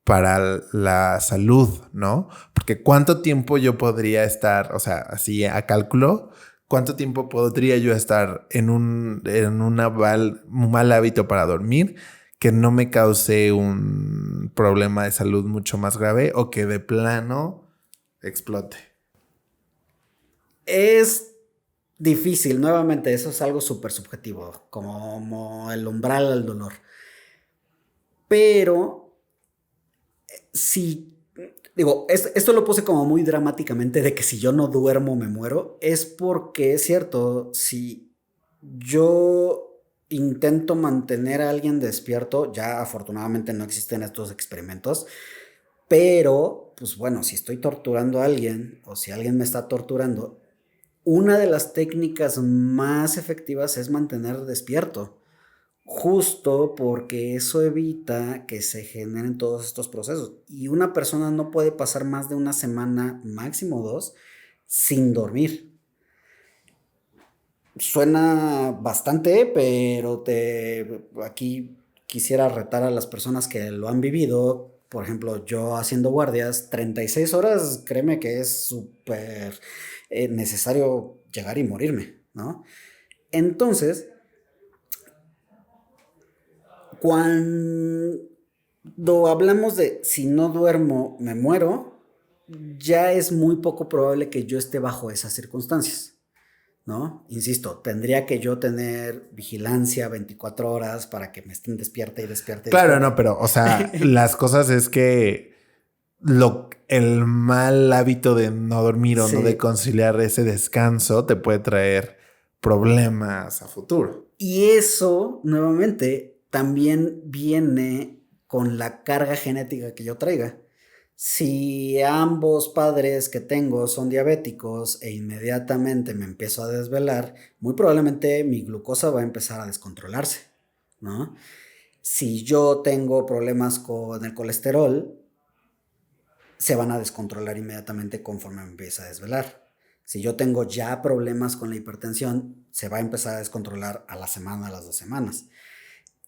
para la salud, ¿no? Porque cuánto tiempo yo podría estar, o sea, así a cálculo, cuánto tiempo podría yo estar un mal hábito para dormir que no me cause un problema de salud mucho más grave o que de plano explote. es difícil, nuevamente, eso es algo súper subjetivo, como el umbral al dolor. Pero si, digo, esto lo puse como muy dramáticamente de que si yo no duermo me muero, es porque es cierto, si yo intento mantener a alguien despierto, ya afortunadamente no existen estos experimentos, pero, pues bueno, si estoy torturando a alguien o si alguien me está torturando, una de las técnicas más efectivas es mantener despierto. Justo porque eso evita que se generen todos estos procesos. Y una persona no puede pasar más de una semana, máximo 2, sin dormir. Suena bastante, pero aquí quisiera retar a las personas que lo han vivido. Por ejemplo, yo haciendo guardias, 36 horas, créeme que es súper necesario llegar y morirme, ¿no? Entonces, cuando hablamos de si no duermo, me muero, ya es muy poco probable que yo esté bajo esas circunstancias, ¿no? Insisto, tendría que yo tener vigilancia 24 horas para que me estén despierta y despierta y Claro, despierta. no, pero, o sea, las cosas es que el mal hábito de no dormir o no de Sí. conciliar ese descanso te puede traer problemas a futuro. Y eso, nuevamente, también viene con la carga genética que yo traiga. Si ambos padres que tengo son diabéticos e inmediatamente me empiezo a desvelar, muy probablemente mi glucosa va a empezar a descontrolarse, ¿no? Si yo tengo problemas con el colesterol, se van a descontrolar inmediatamente conforme me empiece a desvelar. Si yo tengo ya problemas con la hipertensión, se va a empezar a descontrolar a la semana, a las 2 semanas.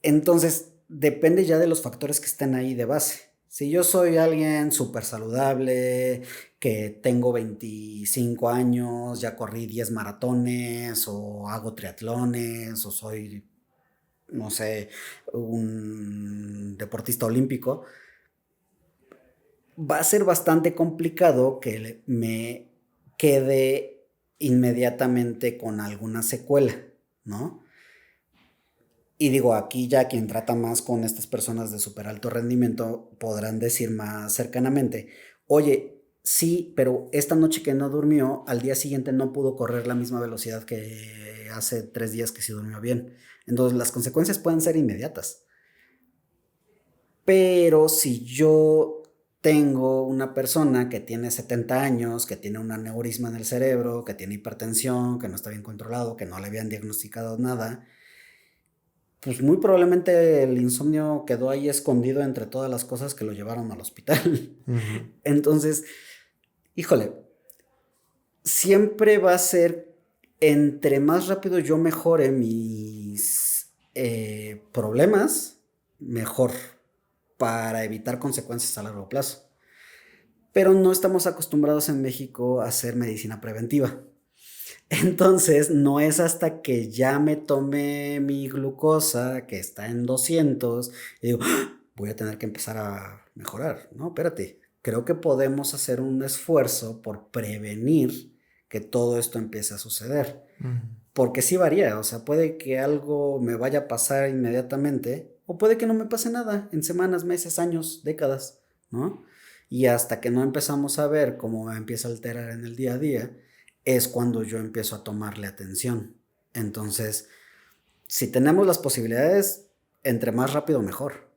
Entonces, depende ya de los factores que estén ahí de base. Si yo soy alguien súper saludable, que tengo 25 años, ya corrí 10 maratones o hago triatlones o soy, no sé, un deportista olímpico, va a ser bastante complicado que me quede inmediatamente con alguna secuela, ¿no? Y digo, aquí ya quien trata más con estas personas de súper alto rendimiento podrán decir más cercanamente, oye, sí, pero esta noche que no durmió, al día siguiente no pudo correr la misma velocidad que hace 3 días que sí durmió bien. Entonces las consecuencias pueden ser inmediatas. Pero si yo tengo una persona que tiene 70 años, que tiene un aneurisma en el cerebro, que tiene hipertensión, que no está bien controlado, que no le habían diagnosticado nada, pues muy probablemente el insomnio quedó ahí escondido entre todas las cosas que lo llevaron al hospital. Ujú. Entonces, híjole, siempre va a ser, entre más rápido yo mejore mis problemas, mejor, para evitar consecuencias a largo plazo. Pero no estamos acostumbrados en México a hacer medicina preventiva. Entonces, no es hasta que ya me tome mi glucosa, que está en 200, y digo, "Ah, voy a tener que empezar a mejorar". No, espérate. Creo que podemos hacer un esfuerzo por prevenir que todo esto empiece a suceder. Ujú. Porque sí varía, o sea, puede que algo me vaya a pasar inmediatamente, o puede que no me pase nada en semanas, meses, años, décadas, ¿no? Y hasta que no empezamos a ver cómo me empieza a alterar en el día a día, es cuando yo empiezo a tomarle atención. Entonces, si tenemos las posibilidades, entre más rápido mejor.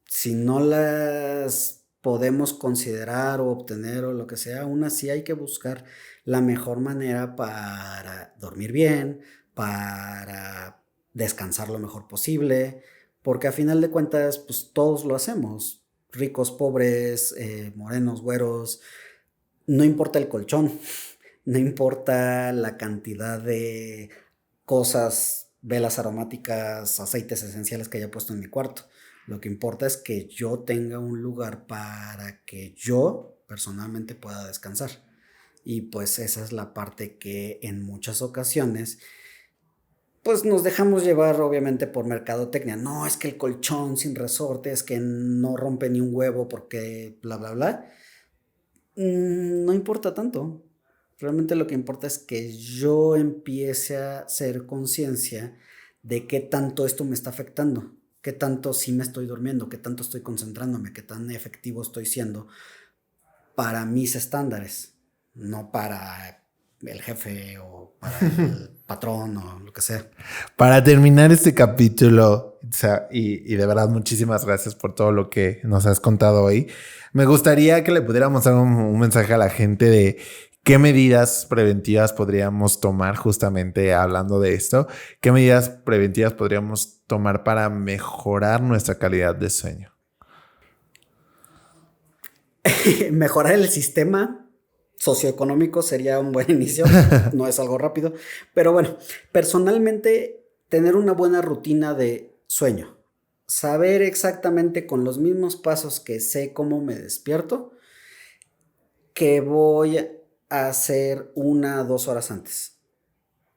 Si no las podemos considerar o obtener o lo que sea, aún así hay que buscar la mejor manera para dormir bien, para descansar lo mejor posible, porque a final de cuentas, pues todos lo hacemos, ricos, pobres, morenos, güeros, no importa el colchón, no importa la cantidad de cosas, velas aromáticas, aceites esenciales que haya puesto en mi cuarto. Lo que importa es que yo tenga un lugar para que yo personalmente pueda descansar. Y pues esa es la parte que en muchas ocasiones pues nos dejamos llevar obviamente por mercadotecnia. No, es que el colchón sin resorte, es que no rompe ni un huevo porque bla, bla, bla. No importa tanto. Realmente lo que importa es que yo empiece a hacer conciencia de qué tanto esto me está afectando, qué tanto sí me estoy durmiendo, qué tanto estoy concentrándome, qué tan efectivo estoy siendo para mis estándares, no para el jefe o para el patrón o lo que sea. Para terminar este capítulo, Itza, y de verdad muchísimas gracias por todo lo que nos has contado hoy, me gustaría que le pudiéramos dar un mensaje a la gente de qué medidas preventivas podríamos tomar justamente hablando de esto, qué medidas preventivas podríamos tomar para mejorar nuestra calidad de sueño. Mejorar el sistema socioeconómico sería un buen inicio, no es algo rápido, pero bueno, personalmente tener una buena rutina de sueño, saber exactamente con los mismos pasos que sé cómo me despierto, que voy a hacer 1 o 2 horas antes.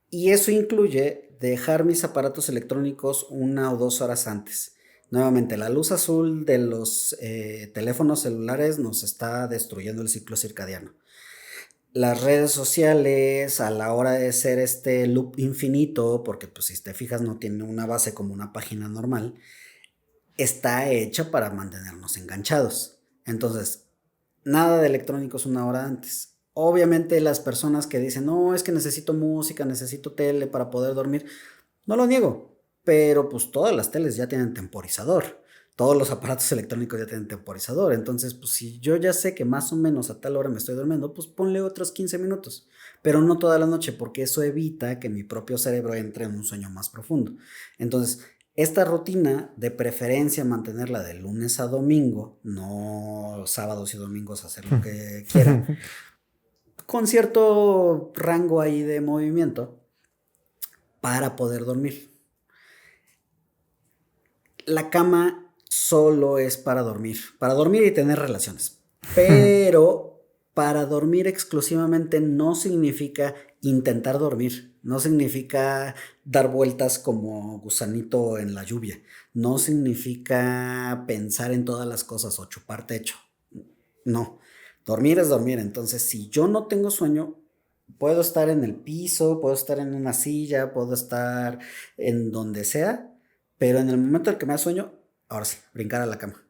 Y eso incluye dejar mis aparatos electrónicos 1 o 2 horas antes. Nuevamente, la luz azul de los teléfonos celulares nos está destruyendo el ciclo circadiano. Las redes sociales, a la hora de hacer este loop infinito, porque pues si te fijas no tiene una base como una página normal, está hecha para mantenernos enganchados. Entonces, nada de electrónicos 1 hora antes. Obviamente las personas que dicen, no, es que necesito música, necesito tele para poder dormir, no lo niego, pero pues todas las teles ya tienen temporizador, todos los aparatos electrónicos ya tienen temporizador, entonces pues si yo ya sé que más o menos a tal hora me estoy durmiendo, pues ponle otros 15 minutos, pero no toda la noche porque eso evita que mi propio cerebro entre en un sueño más profundo. Entonces, Esta rutina, de preferencia mantenerla de lunes a domingo, no sábados y domingos hacer lo que quieran, con cierto rango ahí de movimiento para poder dormir. La cama solo es para dormir y tener relaciones, pero para dormir exclusivamente no significa intentar dormir, no significa dar vueltas como gusanito en la lluvia, no significa pensar en todas las cosas o chupar techo, no, dormir es dormir. Entonces, si yo no tengo sueño, puedo estar en el piso, puedo estar en una silla, puedo estar en donde sea, pero en el momento en que me da sueño, ahora sí, brincar a la cama.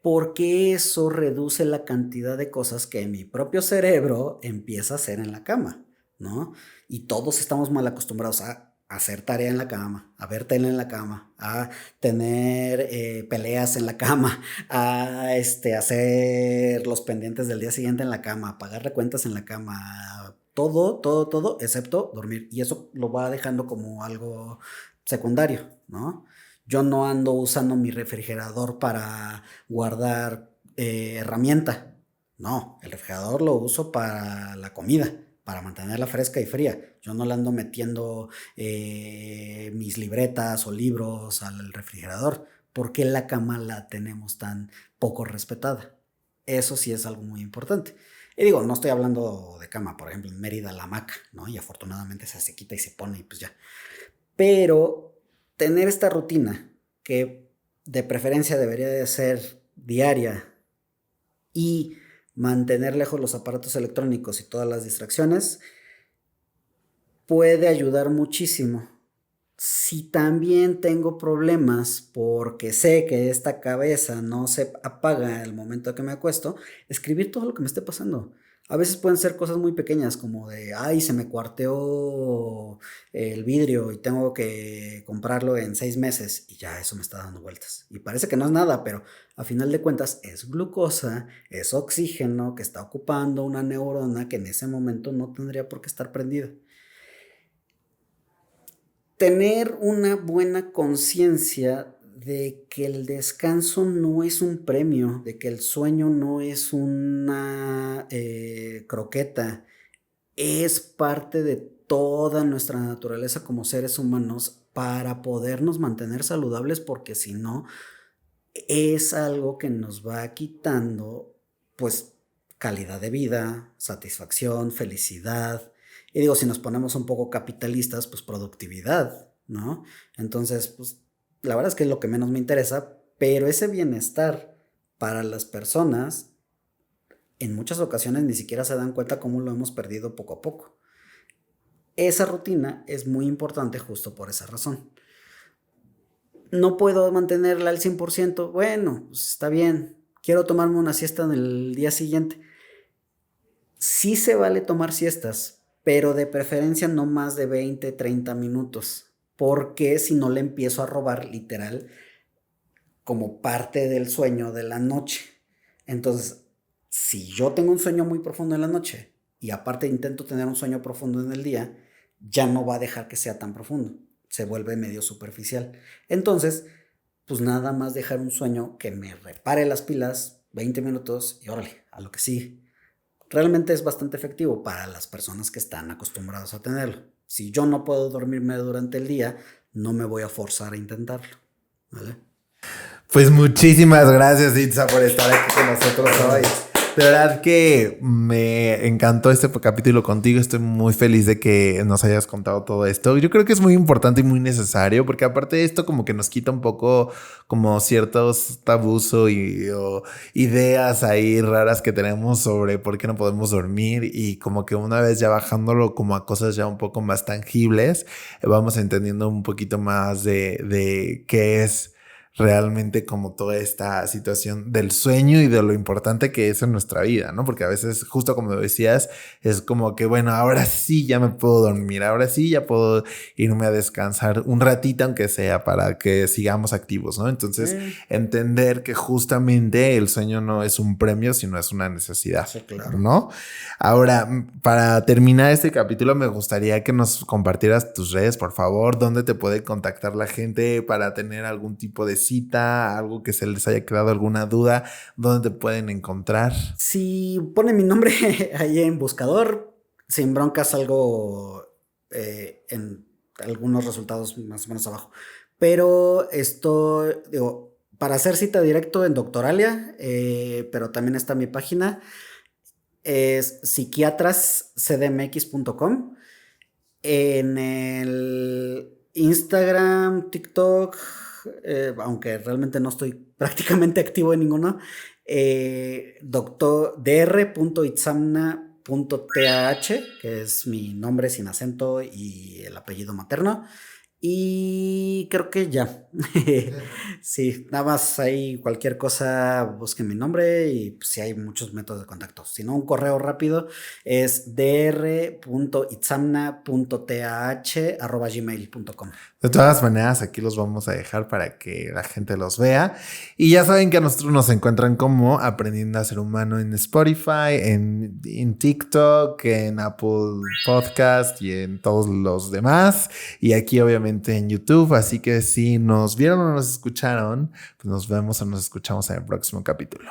Porque eso reduce la cantidad de cosas que mi propio cerebro empieza a hacer en la cama, ¿no? Y todos estamos mal acostumbrados a hacer tarea en la cama, a ver tele en la cama, a tener peleas en la cama, a hacer los pendientes del día siguiente en la cama, a pagar recuentas en la cama, todo, excepto dormir. Y eso lo va dejando como algo secundario, ¿no? Yo no ando usando mi refrigerador para guardar herramienta. No, el refrigerador lo uso para la comida, para mantenerla fresca y fría. Yo no le ando metiendo mis libretas o libros al refrigerador. ¿Por qué la cama la tenemos tan poco respetada? Eso sí es algo muy importante. Y digo, no estoy hablando de cama, por ejemplo, en Mérida la hamaca, ¿no? Y afortunadamente se quita y se pone y pues ya. Pero tener esta rutina, que de preferencia debería de ser diaria, y mantener lejos los aparatos electrónicos y todas las distracciones, puede ayudar muchísimo. Si también tengo problemas porque sé que esta cabeza no se apaga al momento que me acuesto, escribir todo lo que me esté pasando. A veces pueden ser cosas muy pequeñas como de, ay, se me cuarteó el vidrio y tengo que comprarlo en 6 meses y ya eso me está dando vueltas. Y parece que no es nada, pero a final de cuentas es glucosa, es oxígeno que está ocupando una neurona que en ese momento no tendría por qué estar prendida. Tener una buena conciencia de que el descanso no es un premio, de que el sueño no es una croqueta, es parte de toda nuestra naturaleza como seres humanos para podernos mantener saludables, porque si no, es algo que nos va quitando, pues, calidad de vida, satisfacción, felicidad. Y digo, si nos ponemos un poco capitalistas, pues productividad, ¿no? Entonces, pues, la verdad es que es lo que menos me interesa, pero ese bienestar para las personas, en muchas ocasiones ni siquiera se dan cuenta cómo lo hemos perdido poco a poco. Esa rutina es muy importante justo por esa razón. No puedo mantenerla al 100%. Bueno, pues está bien. Quiero tomarme una siesta en el día siguiente. Sí se vale tomar siestas, pero de preferencia no más de 20, 30 minutos. Porque si no le empiezo a robar literal como parte del sueño de la noche. Entonces, si yo tengo un sueño muy profundo en la noche y aparte intento tener un sueño profundo en el día, ya no va a dejar que sea tan profundo. Se vuelve medio superficial. Entonces, pues nada más dejar un sueño que me repare las pilas, 20 minutos y órale, a lo que sigue. Realmente es bastante efectivo para las personas que están acostumbradas a tenerlo. Si yo no puedo dormirme durante el día, no me voy a forzar a intentarlo, ¿vale? Pues muchísimas gracias, Itza, por estar aquí con nosotros hoy. De verdad que me encantó este capítulo contigo. Estoy muy feliz de que nos hayas contado todo esto. Yo creo que es muy importante y muy necesario, porque aparte de esto como que nos quita un poco como ciertos tabús o ideas ahí raras que tenemos sobre por qué no podemos dormir, y como que una vez ya bajándolo como a cosas ya un poco más tangibles, vamos entendiendo un poquito más de qué es realmente como toda esta situación del sueño y de lo importante que es en nuestra vida, ¿no? Porque a veces, justo como decías, es como que, bueno, ahora sí ya me puedo dormir, ahora sí ya puedo irme a descansar un ratito, aunque sea, para que sigamos activos, ¿no? Entonces, entender que justamente el sueño no es un premio, sino es una necesidad, Sí, claro. ¿no? Ahora, para terminar este capítulo, me gustaría que nos compartieras tus redes, por favor, dónde te puede contactar la gente para tener algún tipo de cita, algo que se les haya quedado alguna duda, dónde te pueden encontrar. Si pone mi nombre ahí en buscador, sin broncas salgo en algunos resultados más o menos abajo. Pero esto, digo, para hacer cita directo en Doctoralia, pero también está mi página, es psiquiatrascdmx.com. En el Instagram, TikTok, aunque realmente no estoy prácticamente activo en ninguno, doctor dr.itzamna.tah, que es mi nombre sin acento y el apellido materno. Y creo que ya. Sí, nada más hay cualquier cosa, busquen mi nombre y pues, sí hay muchos métodos de contacto. Si no, un correo rápido es dr.itzamna.tah@gmail.com. De todas maneras, aquí los vamos a dejar para que la gente los vea. Y ya saben que a nosotros nos encuentran como Aprendiendo a Ser Humano en Spotify, en TikTok, en Apple Podcast y en todos los demás. Y aquí obviamente en YouTube. Así que si nos vieron o nos escucharon, pues nos vemos o nos escuchamos en el próximo capítulo.